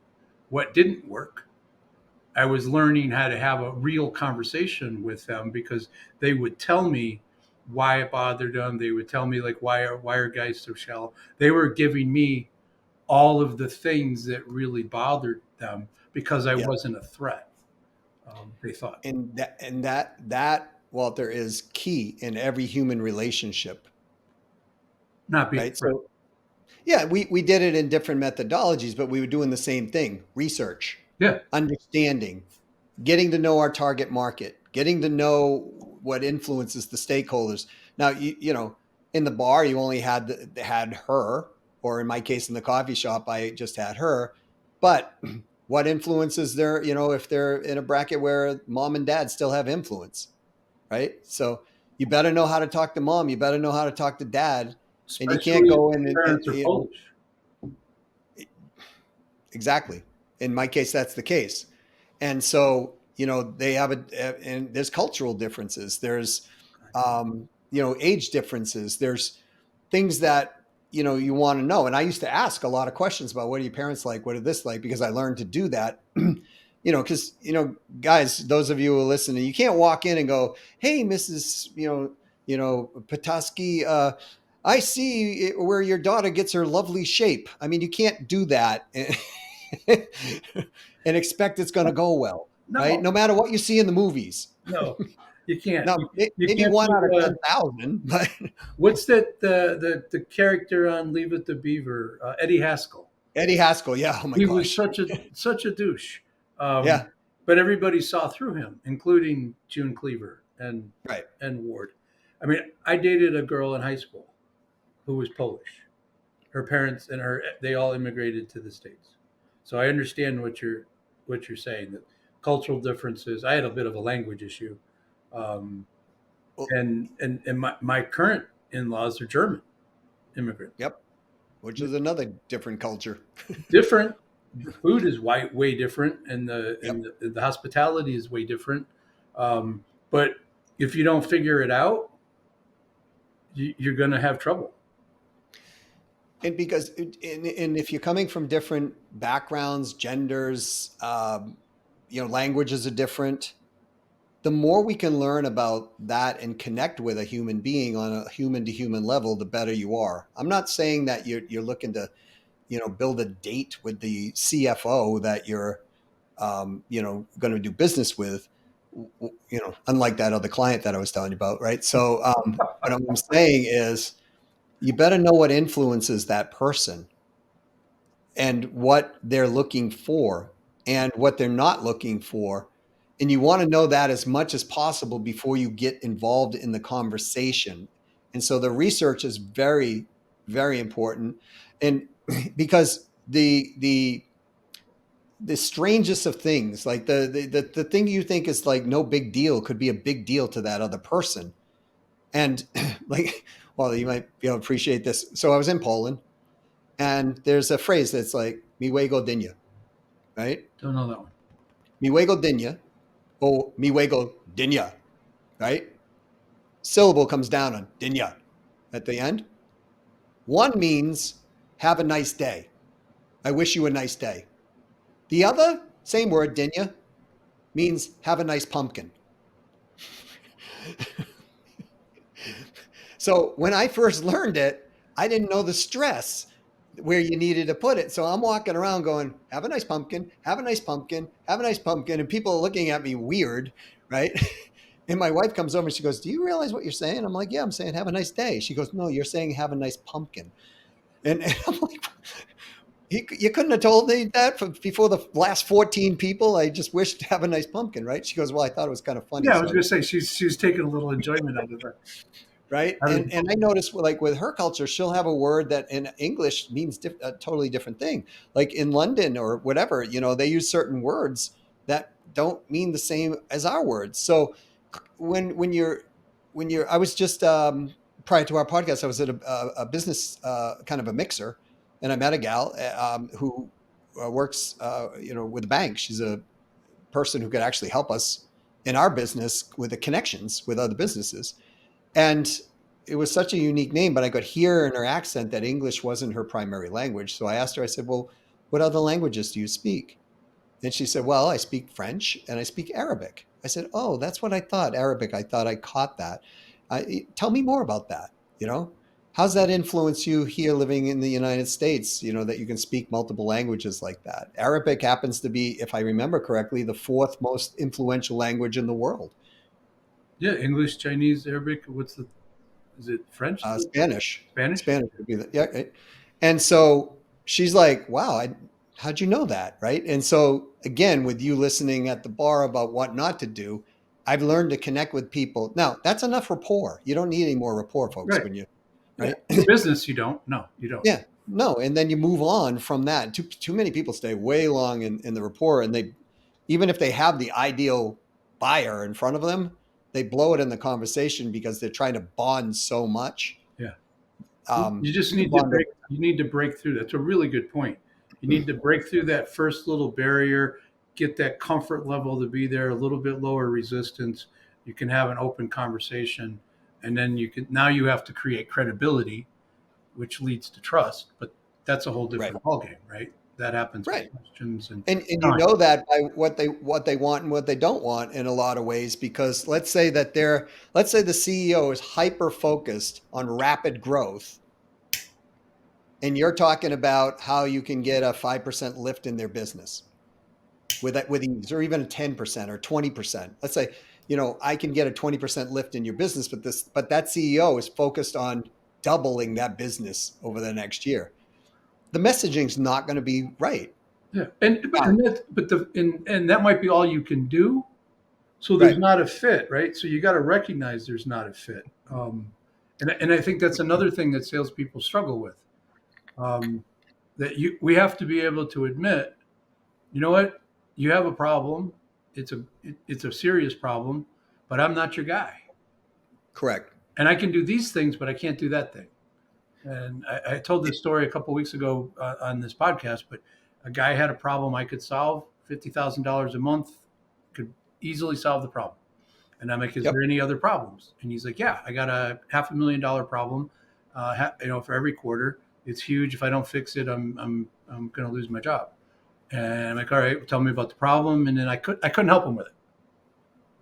what didn't work. I was learning how to have a real conversation with them because they would tell me why it bothered them. They would tell me like why are guys so shallow. They were giving me all of the things that really bothered them because I
Yep.
wasn't a threat. They thought
And that Walter, is key in every human relationship,
not being a
right?
threat.
So yeah, we did it in different methodologies, but we were doing the same thing: research,
Yeah,
understanding, getting to know our target market, getting to know what influences the stakeholders. Now, in the bar, you only had her, or in my case, in the coffee shop, I just had her. But what influences there? If they're in a bracket where mom and dad still have influence, right? So you better know how to talk to mom. You better know how to talk to dad, and you can't
especially if
go in
the parents are Polish.
exactly. In my case, that's the case. And so, they have and there's cultural differences. There's, age differences. There's things that, you want to know. And I used to ask a lot of questions about, what are your parents like? What are this like? Because I learned to do that, because, guys, those of you who are listening, you can't walk in and go, "Hey, Mrs. Petoskey, I see where your daughter gets her lovely shape." I mean, you can't do that and expect it's going to go well, right?
No,
No matter what you see in the movies.
no, you can't.
Now,
You
maybe
can't
one
do.
out of 10,000, but
What's that? The character on Leave It to Beaver, Eddie Haskell.
Eddie Haskell, yeah. Oh my
He was
gosh.
such a douche, um,
Yeah,
but everybody saw through him, including June Cleaver
right.
and Ward. I mean, I dated a girl in high school who was Polish. Her parents and her they all immigrated to the states, so I understand what you're saying. That cultural differences. I had a bit of a language issue, um,
Well,
and my current in-laws are German immigrants.
yep. Which is another different culture.
Different, the food is way different, and
Yep.
the hospitality is way different. But if you don't figure it out, you're going to have trouble.
And because, and if you're coming from different backgrounds, genders, languages are different. The more we can learn about that and connect with a human being on a human to human level, the better you are. I'm not saying that you're looking to, build a date with the CFO that you're, going to do business with, unlike that other client that I was telling you about, right? So, what I'm saying is, you better know what influences that person and what they're looking for and what they're not looking for. And you want to know that as much as possible before you get involved in the conversation. And so the research is very, very important. And because the strangest of things, like the thing you think is like no big deal could be a big deal to that other person. And like, well, you might be able to appreciate this. So I was in Poland, and there's a phrase that's like miłego dnia, right?
Don't know that one.
Miłego dnia or miłego dnia, right? Syllable comes down on dnia at the end. One means have a nice day. I wish you a nice day. The other, same word, dnia, means have a nice pumpkin. So when I first learned it, I didn't know the stress where you needed to put it. So I'm walking around going, have a nice pumpkin, have a nice pumpkin, have a nice pumpkin. And people are looking at me weird, right? And my wife comes over and she goes, do you realize what you're saying? I'm like, yeah, I'm saying have a nice day. She goes, no, you're saying have a nice pumpkin. And I'm like, you couldn't have told me that before the last 14 people. I just wished to have a nice pumpkin, right? She goes, well, I thought it was kind of funny.
Yeah, I was
So
going to say she's taking a little enjoyment out of that.
right? And I noticed like with her culture, she'll have a word that in English means a totally different thing. Like in London or whatever, they use certain words that don't mean the same as our words. So when you're I was just prior to our podcast, I was at a business kind of a mixer, and I met a gal who works with a bank. She's a person who could actually help us in our business with the connections with other businesses. And it was such a unique name, but I could hear in her accent that English wasn't her primary language. So I asked her, I said, well, what other languages do you speak? And she said, well, I speak French and I speak Arabic. I said, oh, that's what I thought. Arabic. I thought I caught that. Tell me more about that. How's that influence you here living in the United States, that you can speak multiple languages like that? Arabic happens to be, if I remember correctly, the fourth most influential language in the world.
Yeah, English, Chinese, Arabic. Is it French?
Spanish.
Spanish?
Spanish would be yeah. Right. And so she's like, "Wow, how'd you know that?" Right. And so again, with you listening at the bar about what not to do, I've learned to connect with people. Now that's enough rapport. You don't need any more rapport, folks.
Right.
When you
Yeah.
right.
For business, you don't. No, you don't.
Yeah. No, and then you move on from that. Too many people stay way long in the rapport, and they even if they have the ideal buyer in front of them, they blow it in the conversation because they're trying to bond so much.
Yeah. You just
You can
need to
bond
break. You need to break through. That's a really good point. You need to break through that first little barrier, get that comfort level to be there, a little bit lower resistance. You can have an open conversation, and then you have to create credibility, which leads to trust. But that's a whole
right,
different ballgame, right? That happens with
right.
questions and
And you
time.
know that by what they want and what they don't want in a lot of ways, because let's say the CEO is hyper focused on rapid growth, and you're talking about how you can get a 5% lift in their business with ease, or even a 10% or 20%. Let's say, I can get a 20% lift in your business, but that CEO is focused on doubling that business over the next year. The messaging's not going to be right.
Yeah, and that might be all you can do. So there's
Right.
not a fit, right? So you got to recognize there's not a fit, and I think that's another thing that salespeople struggle with. Um, that we have to be able to admit, you know what, you have a problem. It's a serious problem, but I'm not your guy,
Correct.
and I can do these things, but I can't do that thing. And I told this story a couple of weeks ago on this podcast, but A guy had a problem I could solve, $50,000 a month, could easily solve the problem. And I'm like, is
Yep.
there any other problems? And he's like, yeah, I got a $500,000 problem, for every quarter. It's huge. If I don't fix it, I'm going to lose my job. And I'm like, all right, well, tell me about the problem. And then I couldn't help him with it.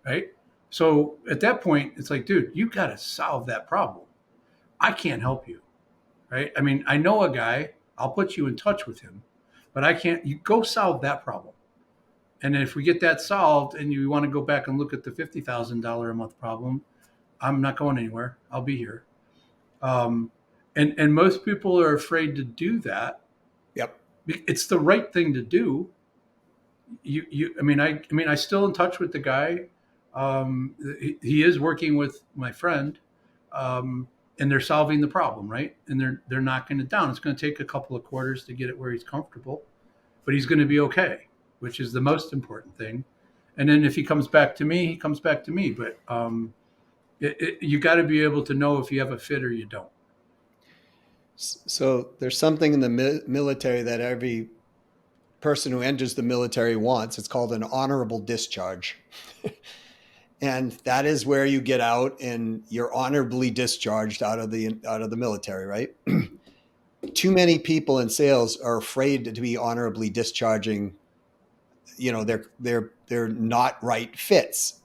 Right. So at that point, it's like, dude, you got to solve that problem. I can't help you. Right. I mean, I know a guy, I'll put you in touch with him, but I can't, you go solve that problem. And then if we get that solved and you want to go back and look at the $50,000 a month problem, I'm not going anywhere. I'll be here. Um, and most people are afraid to do that.
Yep.
It's the right thing to do. I still in touch with the guy. He is working with my friend, and they're solving the problem, right? And they're knocking it down. It's going to take a couple of quarters to get it where he's comfortable, but he's going to be okay, which is the most important thing. And then if he comes back to me, he comes back to me. But you got to be able to know if you have a fit or you don't.
So there's something in the military that every person who enters the military wants. It's called an honorable discharge. And that is where you get out and you're honorably discharged out of the military, right? Too many people in sales are afraid to be honorably discharging. They're not right fits.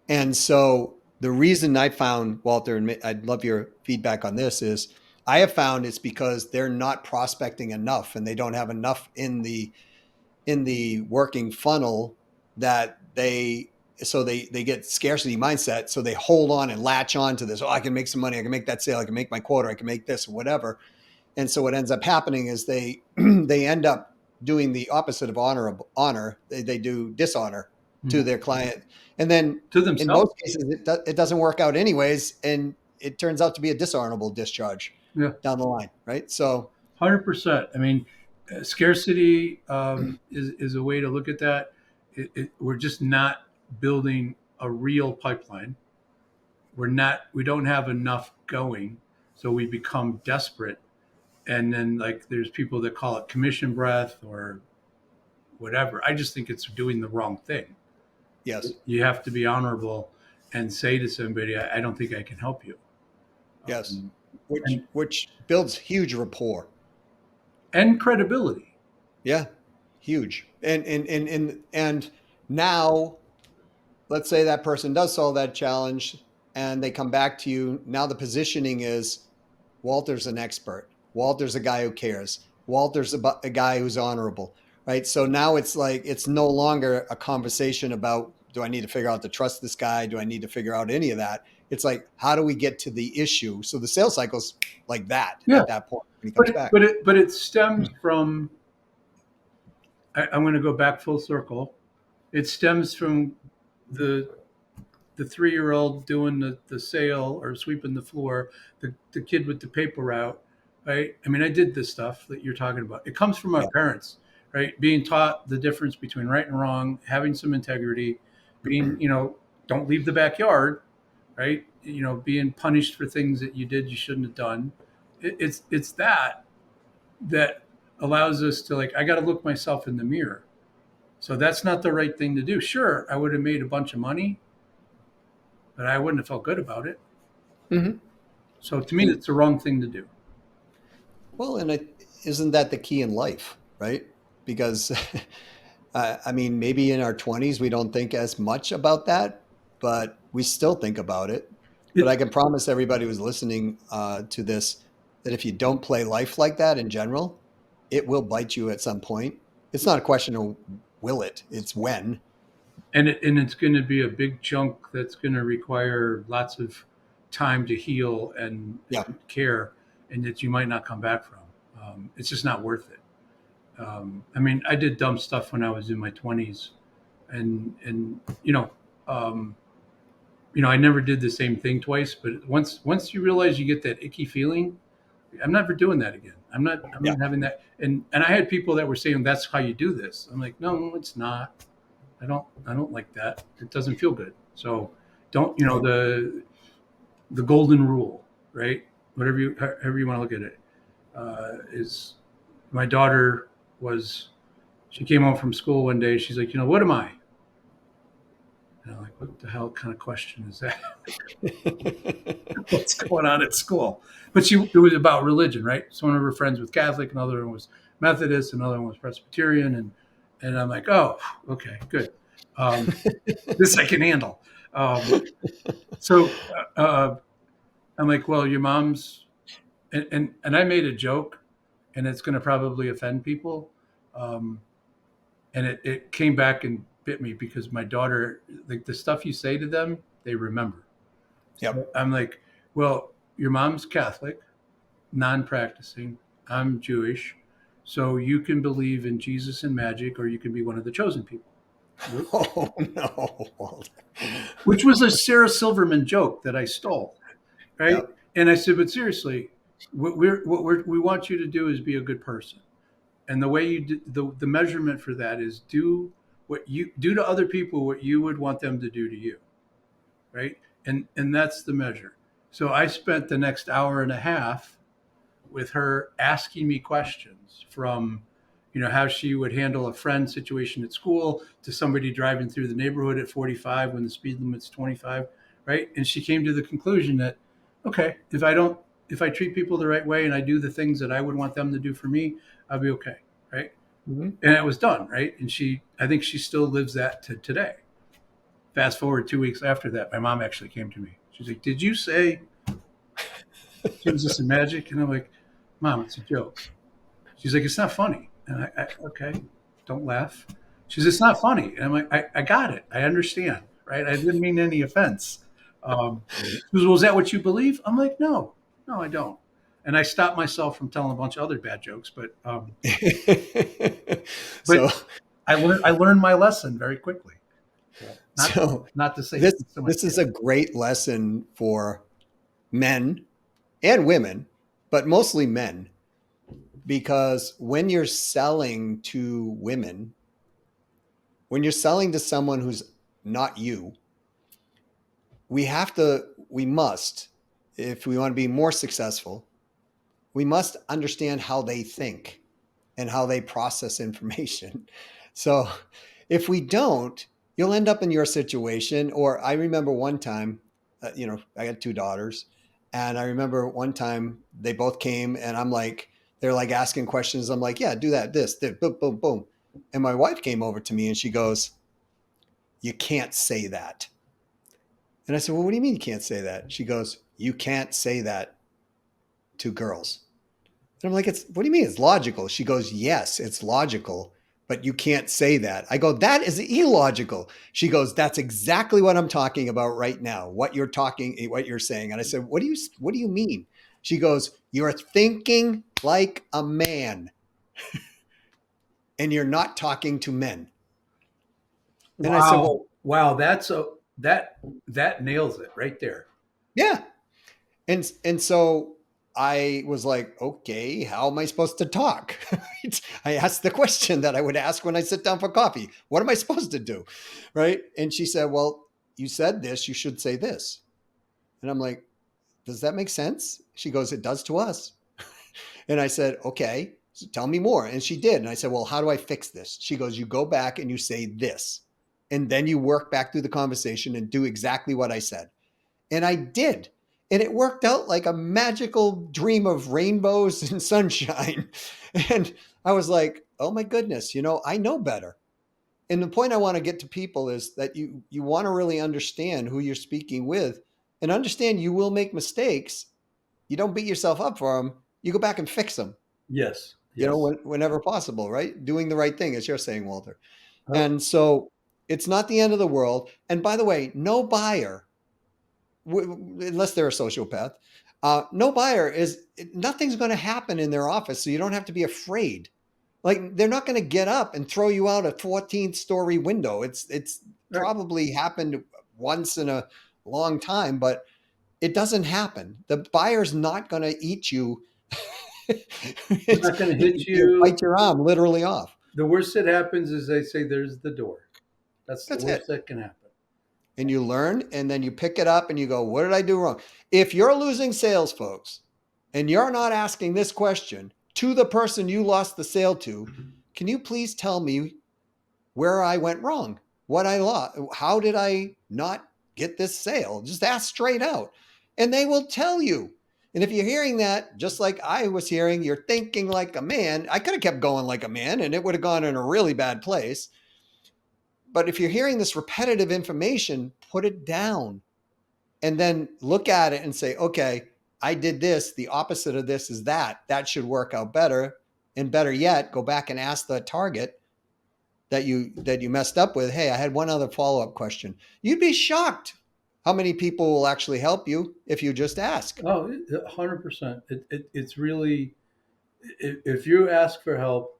And so the reason I found, Walter, and I'd love your feedback on this, is I have found it's because they're not prospecting enough and they don't have enough in the working funnel that they get scarcity mindset. So they hold on and latch on to this. Oh, I can make some money. I can make that sale. I can make my quota. I can make this, whatever. And so what ends up happening is they end up doing the opposite of honor. They do dishonor to their client. And then
To
in
themselves.
most cases, it doesn't work out anyways. And it turns out to be a dishonorable discharge
Yeah.
down the line. Right. So
100%. I mean, scarcity is a way to look at that. We're just not building a real pipeline. We don't have enough going. So we become desperate. And then, like, there's people that call it commission breath or whatever. I just think it's doing the wrong thing.
yes.
You have to be honorable and say to somebody, I don't think I can help you.
Yes.
Um,
Which
and,
which builds huge rapport.
and credibility.
Yeah. Huge. And now let's say that person does solve that challenge and they come back to you. Now the positioning is Walter's an expert. Walter's a guy who cares. Walter's a guy who's honorable, right? So now it's like, it's no longer a conversation about, do I need to figure out to trust this guy? Do I need to figure out any of that? It's like, how do we get to the issue? So the sales cycle's like that
Yeah.
at that point when he comes back.
But it stems from, I'm going to go back full circle. It stems from the the 3-year-old doing the sale or sweeping the floor, the kid with the paper route, right? I mean, I did this stuff that you're talking about. It comes from our
Yeah.
parents, right? Being taught the difference between right and wrong, having some integrity, being, don't leave the backyard, right? Being punished for things that you did you shouldn't have done. It's that allows us to, like, I got to look myself in the mirror. So that's not the right thing to do. Sure, I would have made a bunch of money, but I wouldn't have felt good about it.
Mm-hmm.
So to me,
And
it's the wrong thing to do.
well, isn't that the key in life, right? Because I mean, maybe in our 20s, we don't think as much about that, but we still think about it. But
It,
I can promise everybody who's listening to this that if you don't play life like that in general, it will bite you at some point. It's not a question of will it, it's when.
and it's going to be a big chunk that's going to require lots of time to heal
Yeah.
and care, and that you might not come back from. It's just not worth it. I mean, I did dumb stuff when I was in my 20s, and I never did the same thing twice. But once you realize you get that icky feeling, I'm never doing that again. I'm
Yeah.
not having that. And I had people that were saying that's how you do this. I'm like, no, it's not. I don't like that. It doesn't feel good. So don't,
Right.
the golden rule, right? However you want to look at it, is my daughter was She came home from school one day. She's like, what am I? And I'm like, what the hell kind of question is that? What's going on at school? But it was about religion, right? So one of her friends was Catholic, another one was Methodist, another one was Presbyterian, and I'm like, oh, okay, good. Um, this I can handle. So I'm like, well, your mom's, and I made a joke, and it's going to probably offend people, um, and it came back and bit me because my daughter, like the stuff you say to them, they remember.
Yep.
So I'm like, well, your mom's Catholic, non-practicing. I'm Jewish, so you can believe in Jesus and magic, or you can be one of the chosen people.
Oh no, Walter.
Which was a Sarah Silverman joke that I stole, right?
Yep.
And I said, but seriously, we want you to do is be a good person, and the way you do, the measurement for that is do what you do to other people what you would want them to do to you, right? And that's the measure. So I spent the next hour and a half with her asking me questions from how she would handle a friend situation at school to somebody driving through the neighborhood at 45 when the speed limit's 25, right? And she came to the conclusion that, okay, if I treat people the right way and I do the things that I would want them to do for me, I'll be okay, right?
Mm-hmm.
And it was done, right? And I think she still lives that to today. Fast forward 2 weeks after that, my mom actually came to me. She's like, did you say Jesus and magic? And I'm like, Mom, it's a joke. She's like, it's not funny. And okay, don't laugh. She says, it's not funny. And I'm like, I got it. I understand, right? I didn't mean any offense. She goes, well, is that what you believe? I'm like, no, I don't. And I stopped myself from telling a bunch of other bad jokes, but
So
I learned my lesson very quickly. Not to say
this is a great lesson for men and women, but mostly men, because when you're selling to women, when you're selling to someone who's not you, we must, if we want to be more successful, we must understand how they think and how they process information. So if we don't, you'll end up in your situation. Or I remember one time, I had two daughters, and I remember one time they both came, and they're like asking questions. I'm like, yeah, do that, this, boom, boom, boom. And my wife came over to me and she goes, you can't say that. And I said, well, what do you mean you can't say that? She goes, you can't say that to girls. And I'm like, what do you mean it's logical? She goes, yes, it's logical, but you can't say that. I go, that is illogical. She goes, that's exactly what I'm talking about right now. What you're saying. And I said, what do you mean? She goes, you're thinking like a man and you're not talking to men. And
wow.
I said, well,
wow, that nails it right there.
yeah. And so I was like, okay, how am I supposed to talk? I asked the question that I would ask when I sit down for coffee. What am I supposed to do? Right. And she said, well, you said this, you should say this. And I'm like, does that make sense? She goes, it does to us. And I said, okay, so tell me more. And she did. And I said, well, how do I fix this? She goes, you go back and you say this. And then you work back through the conversation and do exactly what I said. And I did. And it worked out like a magical dream of rainbows and sunshine. And I was like, oh my goodness, I know better. And the point I want to get to people is that you want to really understand who you're speaking with and understand you will make mistakes. You don't beat yourself up for them. You go back and fix them.
Yes.
Whenever possible, right? Doing the right thing, as you're saying, Walter. And so it's not the end of the world. And by the way, no buyer, unless they're a sociopath, nothing's going to happen in their office. So you don't have to be afraid. Like they're not going to get up and throw you out a 14th-story window. It's
Right.
probably happened once in a long time, but it doesn't happen. The buyer's not going to eat you.
It's not going to hit you.
Bite your arm literally off.
The worst that happens is they say, "There's the door." That's the worst
it.
that can happen.
And you learn, and then you pick it up and you go, what did I do wrong? If you're losing sales, folks, and you're not asking this question to the person you lost the sale to, can you please tell me where I went wrong? What I lost? How did I not get this sale? Just ask straight out. And they will tell you. And if you're hearing that, just like I was hearing, you're thinking like a man. I could have kept going like a man and it would have gone in a really bad place. But if you're hearing this repetitive information, put it down and then look at it and say, okay, I did this. The opposite of this is that. That should work out better. And better yet, go back and ask the target that you messed up with, hey, I had one other follow-up question. You'd be shocked how many people will actually help you if you just ask.
Oh, 100%. It's really, if you ask for help,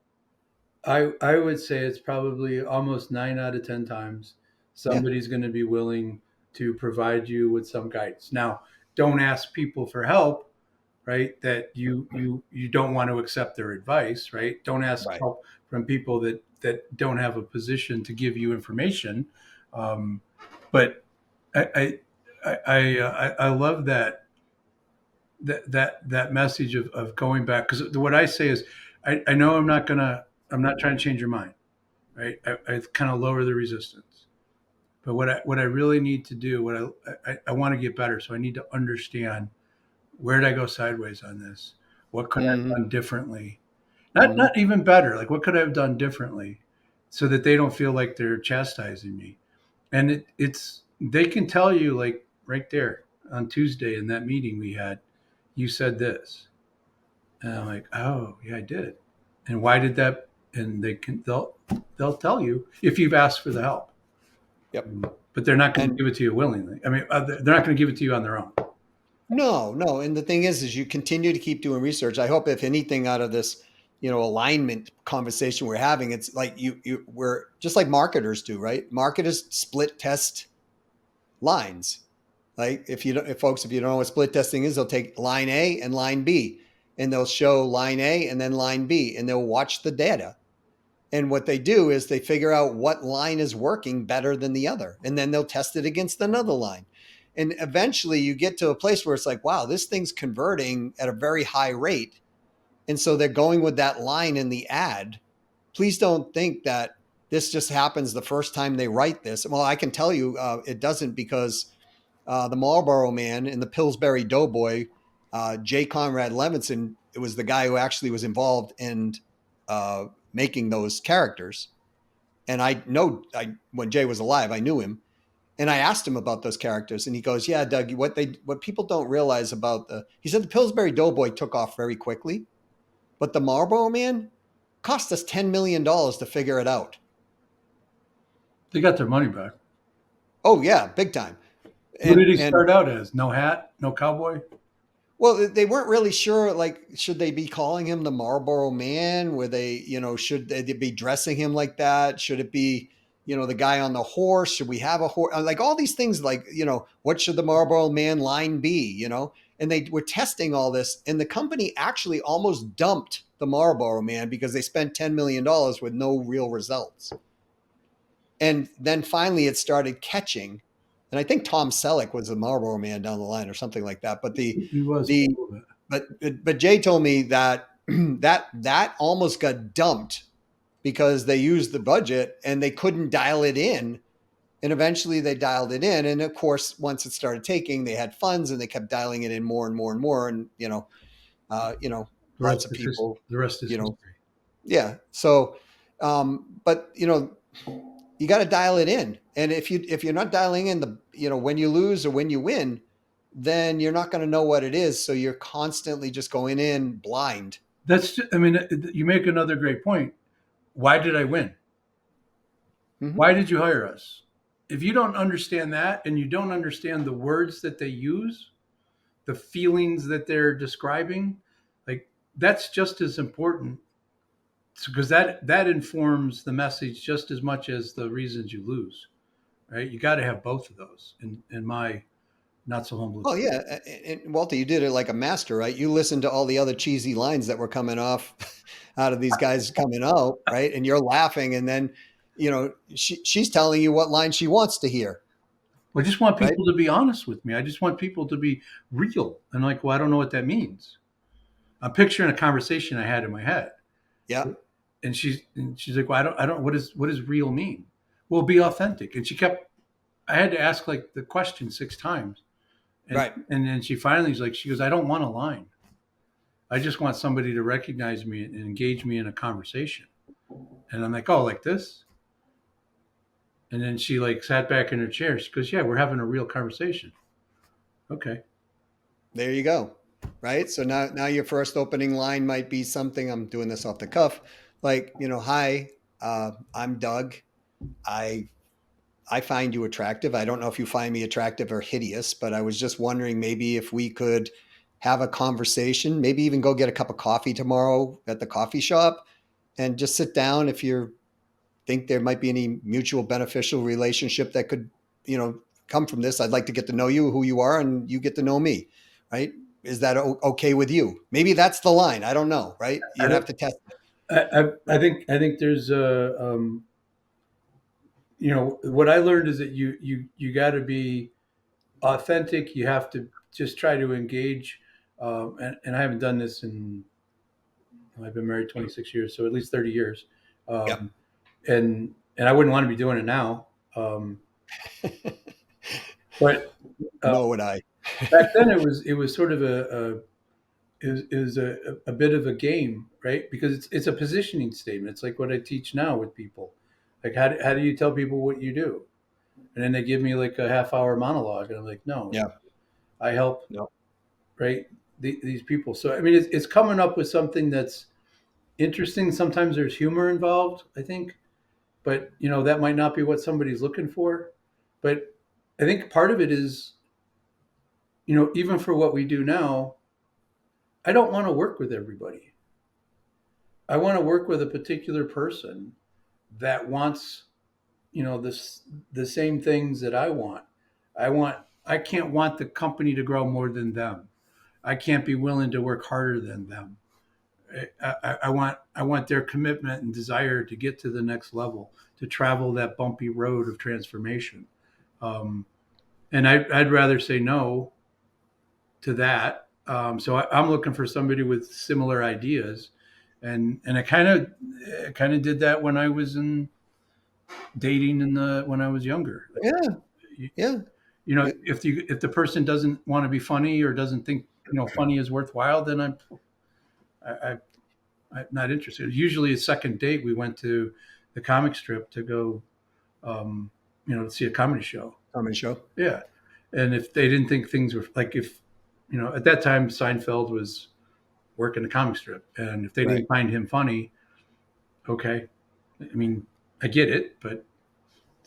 I would say it's probably almost 9 out of 10 times
Yeah,
somebody's going to be willing to provide you with some guidance. Now, don't ask people for help, right? That you don't want to accept their advice, right? Don't ask
right.
help from people that don't have a position to give you information. Um, but I love that message of going back, because what I say is I know I'm not trying to change your mind, right? I kind of lower the resistance, but what I really need to do, I want to get better, so I need to understand, where did I go sideways on this? What could I have
Mm-hmm.
done differently?
Mm-hmm.
Not even better, like what could I have done differently, so that they don't feel like they're chastising me. And it's they can tell you, like, right there on Tuesday in that meeting we had, you said this, and I'm like, oh yeah, I did. And why did that? And they'll tell you if you've asked for the help,
Yep.
but they're not going to
And
give it to you willingly. I mean, they're not going to give it to you on their own.
no, no. And the thing is you continue to keep doing research. I hope if anything out of this, alignment conversation we're having, it's like we're just like marketers do, right? Marketers split test lines. Like if you don't know what split testing is, they'll take line A and line B, and they'll show line A and then line B, and they'll watch the data. And what they do is they figure out what line is working better than the other, and then they'll test it against another line. And eventually, you get to a place where it's like, wow, this thing's converting at a very high rate, and so they're going with that line in the ad. Please don't think that this just happens the first time they write this. Well, I can tell you it doesn't, because the Marlboro Man and the Pillsbury Doughboy, J. Conrad Levinson, it was the guy who actually was involved in making those characters. And I know when Jay was alive, I knew him. And I asked him about those characters, and he goes, "Yeah, Doug, what people don't realize about he said the Pillsbury Doughboy took off very quickly, but the Marlboro Man cost us $10 million to figure it out."
They got their money back.
Oh yeah, big time.
What did he
And
start out as? No hat, no cowboy.
well, they weren't really sure. Like, should they be calling him the Marlboro Man? Were they, should they be dressing him like that? Should it be, the guy on the horse? Should we have a horse? Like all these things. Like, what should the Marlboro Man line be? And they were testing all this, and the company actually almost dumped the Marlboro Man because they spent $10 million with no real results. And then finally, it started catching, and I think Tom Selleck was the Marlboro Man down the line or something like that. But
He was a
the
little bit.
but Jay told me that that almost got dumped because they used the budget and they couldn't dial it in. And eventually they dialed it in. And of course, once it started taking, they had funds and they kept dialing it in more and more and more. And, lots of people,
The rest is
you know,
history.
yeah. So, but you got to dial it in. And if you're not dialing in when you lose or when you win, then you're not going to know what it is. So you're constantly just going in blind.
I mean, you make another great point. Why did I win?
Mm-hmm.
Why did you hire us? If you don't understand that, and you don't understand the words that they use, the feelings that they're describing, like, that's just as important, because that informs the message just as much as the reasons you lose, right? You got to have both of those in my not so humble
Oh
opinion.
yeah, and Walter, you did it like a master, right? You listened to all the other cheesy lines that were coming off out of these guys coming out, right? And you're laughing, and then she's telling you what line she wants to hear,
I just want
right?
people to be honest with me. I just want people to be real. And, like, well, I don't know what that means. I'm picturing a conversation I had in my head.
Yeah,
and she's like, well, I don't, what does real mean? Well, be authentic. And I had to ask like the question 6 times. And
Right.
and then she goes, I don't want a line. I just want somebody to recognize me and engage me in a conversation. And I'm like, oh, like this? And then she like sat back in her chair. She goes, yeah, we're having a real conversation. Okay.
There you go. Right. So now your first opening line might be something. I'm doing this off the cuff, like, hi, I'm Doug. I I find you attractive. I don't know if you find me attractive or hideous, but I was just wondering maybe if we could have a conversation, maybe even go get a cup of coffee tomorrow at the coffee shop and just sit down if you think there might be any mutual beneficial relationship that could, come from this. I'd like to get to know you, who you are, and you get to know me, right? Is that okay with you? Maybe that's the line. I don't know, right?
I
You'd have
don't.
to test it.
I think there's what I learned is that you got to be authentic. You have to just try to engage. And I haven't done this I've been married 26 years, so at least 30 years.
Yep.
Um, and I wouldn't want to be doing it now. But
Nor would I.
back then it was sort of it was a bit of a game, right? Because it's a positioning statement. It's like what I teach now with people. Like how do you tell people what you do? And then they give me like a half hour monologue, and I'm like, no,
Yeah.
I help,
No.
right, these people. So I mean, it's coming up with something that's interesting. Sometimes there's humor involved, I think, but that might not be what somebody's looking for. But I think part of it is, even for what we do now, I don't want to work with everybody. I want to work with a particular person that wants, this the same things that I want. I can't want the company to grow more than them. I can't be willing to work harder than them. I want their commitment and desire to get to the next level, to travel that bumpy road of transformation. Um, and I'd rather say no to that. So I'm looking for somebody with similar ideas, and I kind of did that when I was in dating when I was younger.
Yeah.
You,
Yeah.
if the person doesn't want to be funny or doesn't think funny is worthwhile, then I, I'm not interested. Usually, a second date, we went to the comic strip to go, to see a comedy show.
Comedy show.
Yeah, and if they didn't think things were like if, at that time Seinfeld was working the comic strip, and if they
Right.
didn't find him funny, okay, I mean, I get it, but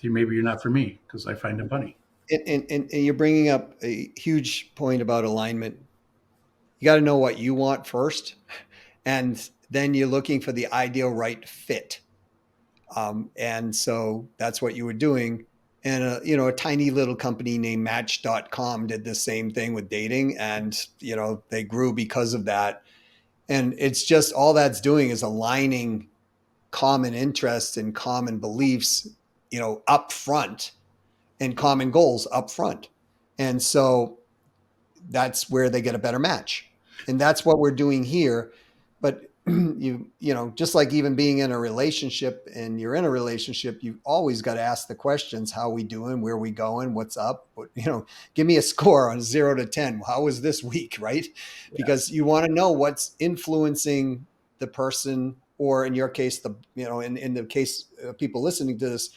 maybe you're not for me because I find him funny.
And you're bringing up a huge point about alignment. You got to know what you want first, and then you're looking for the ideal right fit. And so that's what you were doing. And a tiny little company named Match.com did the same thing with dating, and they grew because of that. And it's just all that's doing is aligning common interests and common beliefs, up front, and common goals up front. And so that's where they get a better match. And that's what we're doing here. But just like even being in a relationship, and you're in a relationship, you've always got to ask the questions: how we doing, where we going, what's up? Give me a score on 0 to 10. How was this week? Right.
Yeah.
Because you want to know what's influencing the person, or in your case, in the case of people listening to this,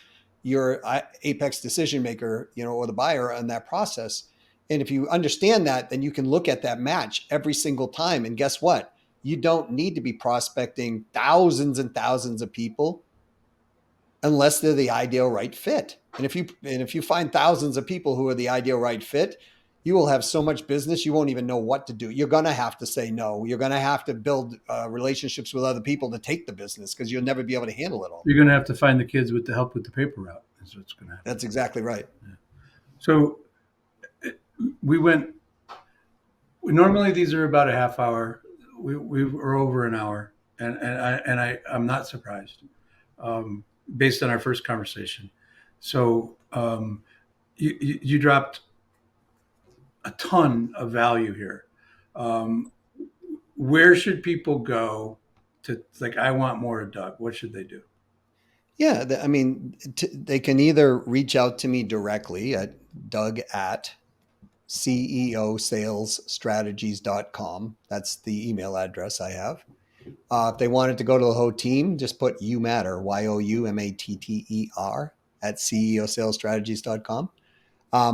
your apex decision maker, or the buyer on that process. And if you understand that, then you can look at that match every single time. And guess what? You don't need to be prospecting thousands and thousands of people unless they're the ideal right fit. And if you find thousands of people who are the ideal right fit, you will have so much business you won't even know what to do. You're going to have to say no. You're going to have to build relationships with other people to take the business, because you'll never be able to handle it all.
You're going to have to find the kids with the help with the paper route. Is what's going to happen.
That's exactly right.
Yeah. So we went. Normally these are about a half hour. We were over an hour, I'm not surprised, based on our first conversation. So you dropped a ton of value here. Um, where should people go to like, I want more of Doug, what should they do?
Yeah, I mean, they can either reach out to me directly at Doug at ceosalesstrategies.com. That's the email address I have. If they wanted to go to the whole team, just put you matter, YOUMATTER, at ceosalesstrategies.com.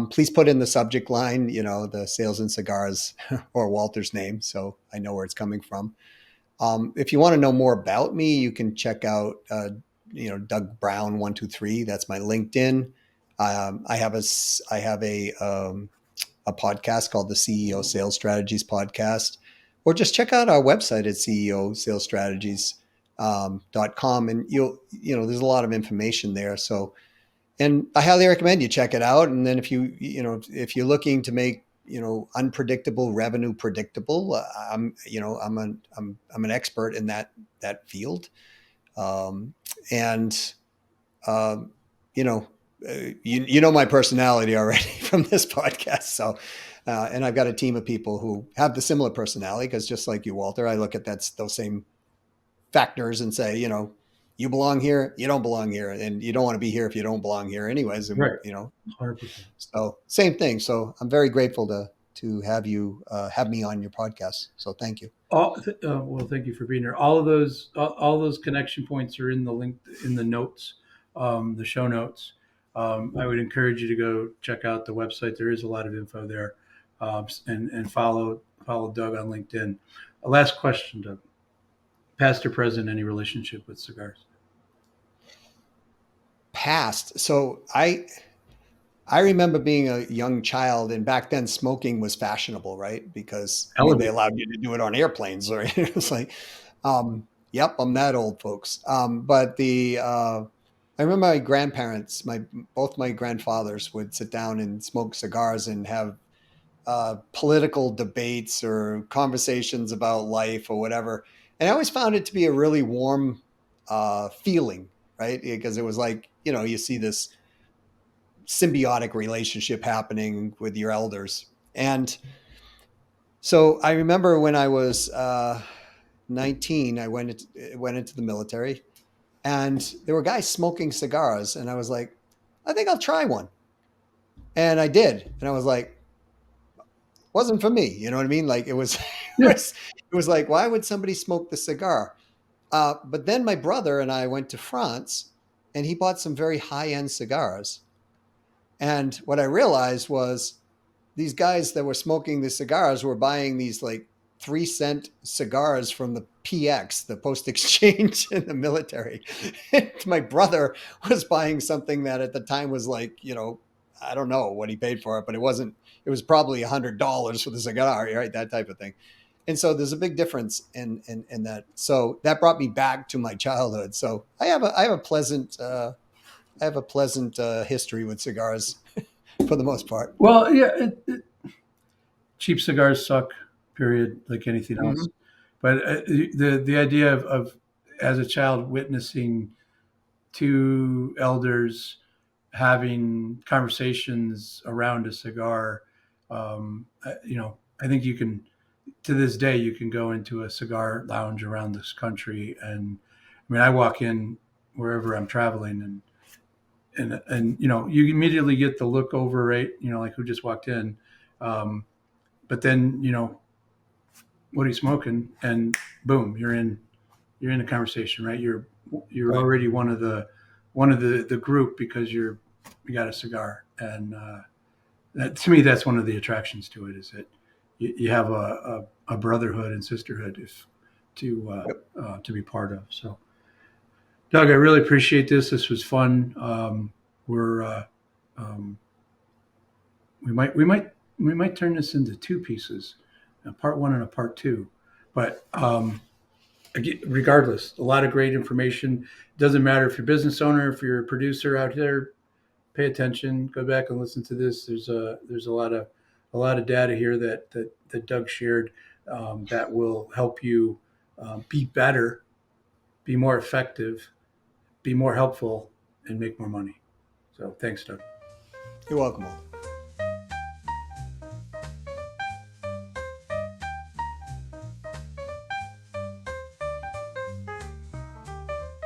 Please put in the subject line, the sales and cigars or Walter's name, so I know where it's coming from. If you want to know more about me, you can check out, Doug Brown 123. That's my LinkedIn. I have a podcast called the CEO Sales Strategies Podcast, or just check out our website at ceosalesstrategies.com, and there's a lot of information there. So, and I highly recommend you check it out. And then if you're looking to make unpredictable revenue predictable, I'm an expert in that field. And um, you know you know my personality already from this podcast. So and I've got a team of people who have the similar personality, because just like you, Walter, I look at those same factors and say, you belong here, you don't belong here, and you don't want to be here if you don't belong here anyways. And
Right. 100%.
so same thing. So I'm very grateful to have you have me on your podcast. So thank you.
Well, thank you for being here. All those connection points are in the link in the notes, the show notes. I would encourage you to go check out the website. There is a lot of info there, and follow Doug on LinkedIn. Last question, Doug. Past or present, any relationship with cigars?
Past. So I remember being a young child, and back then smoking was fashionable, right? Because they
Elevator.
allowed you to do it on airplanes, or it was like, yep, I'm that old, folks. But I remember my grandparents, both my grandfathers would sit down and smoke cigars and have political debates or conversations about life or whatever. And I always found it to be a really warm feeling, right? Because it was like, you see this symbiotic relationship happening with your elders. And so I remember when I was 19, I went into the military, and there were guys smoking cigars, and I was like, I think I'll try one. And I did. And I was like, wasn't for me. You know what I mean? Like it was,
Yeah.
it was like, why would somebody smoke the cigar? But then my brother and I went to France, and he bought some very high end cigars. And what I realized was these guys that were smoking the cigars were buying these like 3-cent cigars from the PX, the post exchange in the military. And my brother was buying something that at the time was like, I don't know what he paid for it, but it was probably $100 for the cigar, right? That type of thing. And so there's a big difference in that. So that brought me back to my childhood. So I have a pleasant history with cigars for the most part.
Well, yeah. Cheap cigars suck. Period. Like anything else.
Mm-hmm.
But the idea of as a child witnessing two elders having conversations around a cigar, I think you can, to this day, you can go into a cigar lounge around this country, and I mean, I walk in wherever I'm traveling, and you immediately get the look over, right? Like who just walked in, but then what are you smoking, and boom, you're in a conversation, right? You're
Right.
already one of the group because you got a cigar, and to me, that's one of the attractions to it, is that you have a brotherhood and sisterhood
Yep.
to be part of. So, Doug, I really appreciate this. This was fun. We're um, we might turn this into two pieces, a part one and a part two, but regardless, a lot of great information. It doesn't matter if you're a business owner, if you're a producer out there, pay attention, go back and listen to this. There's a lot of data here that Doug shared, that will help you be better, be more effective, be more helpful, and make more money. So thanks, Doug.
You're welcome.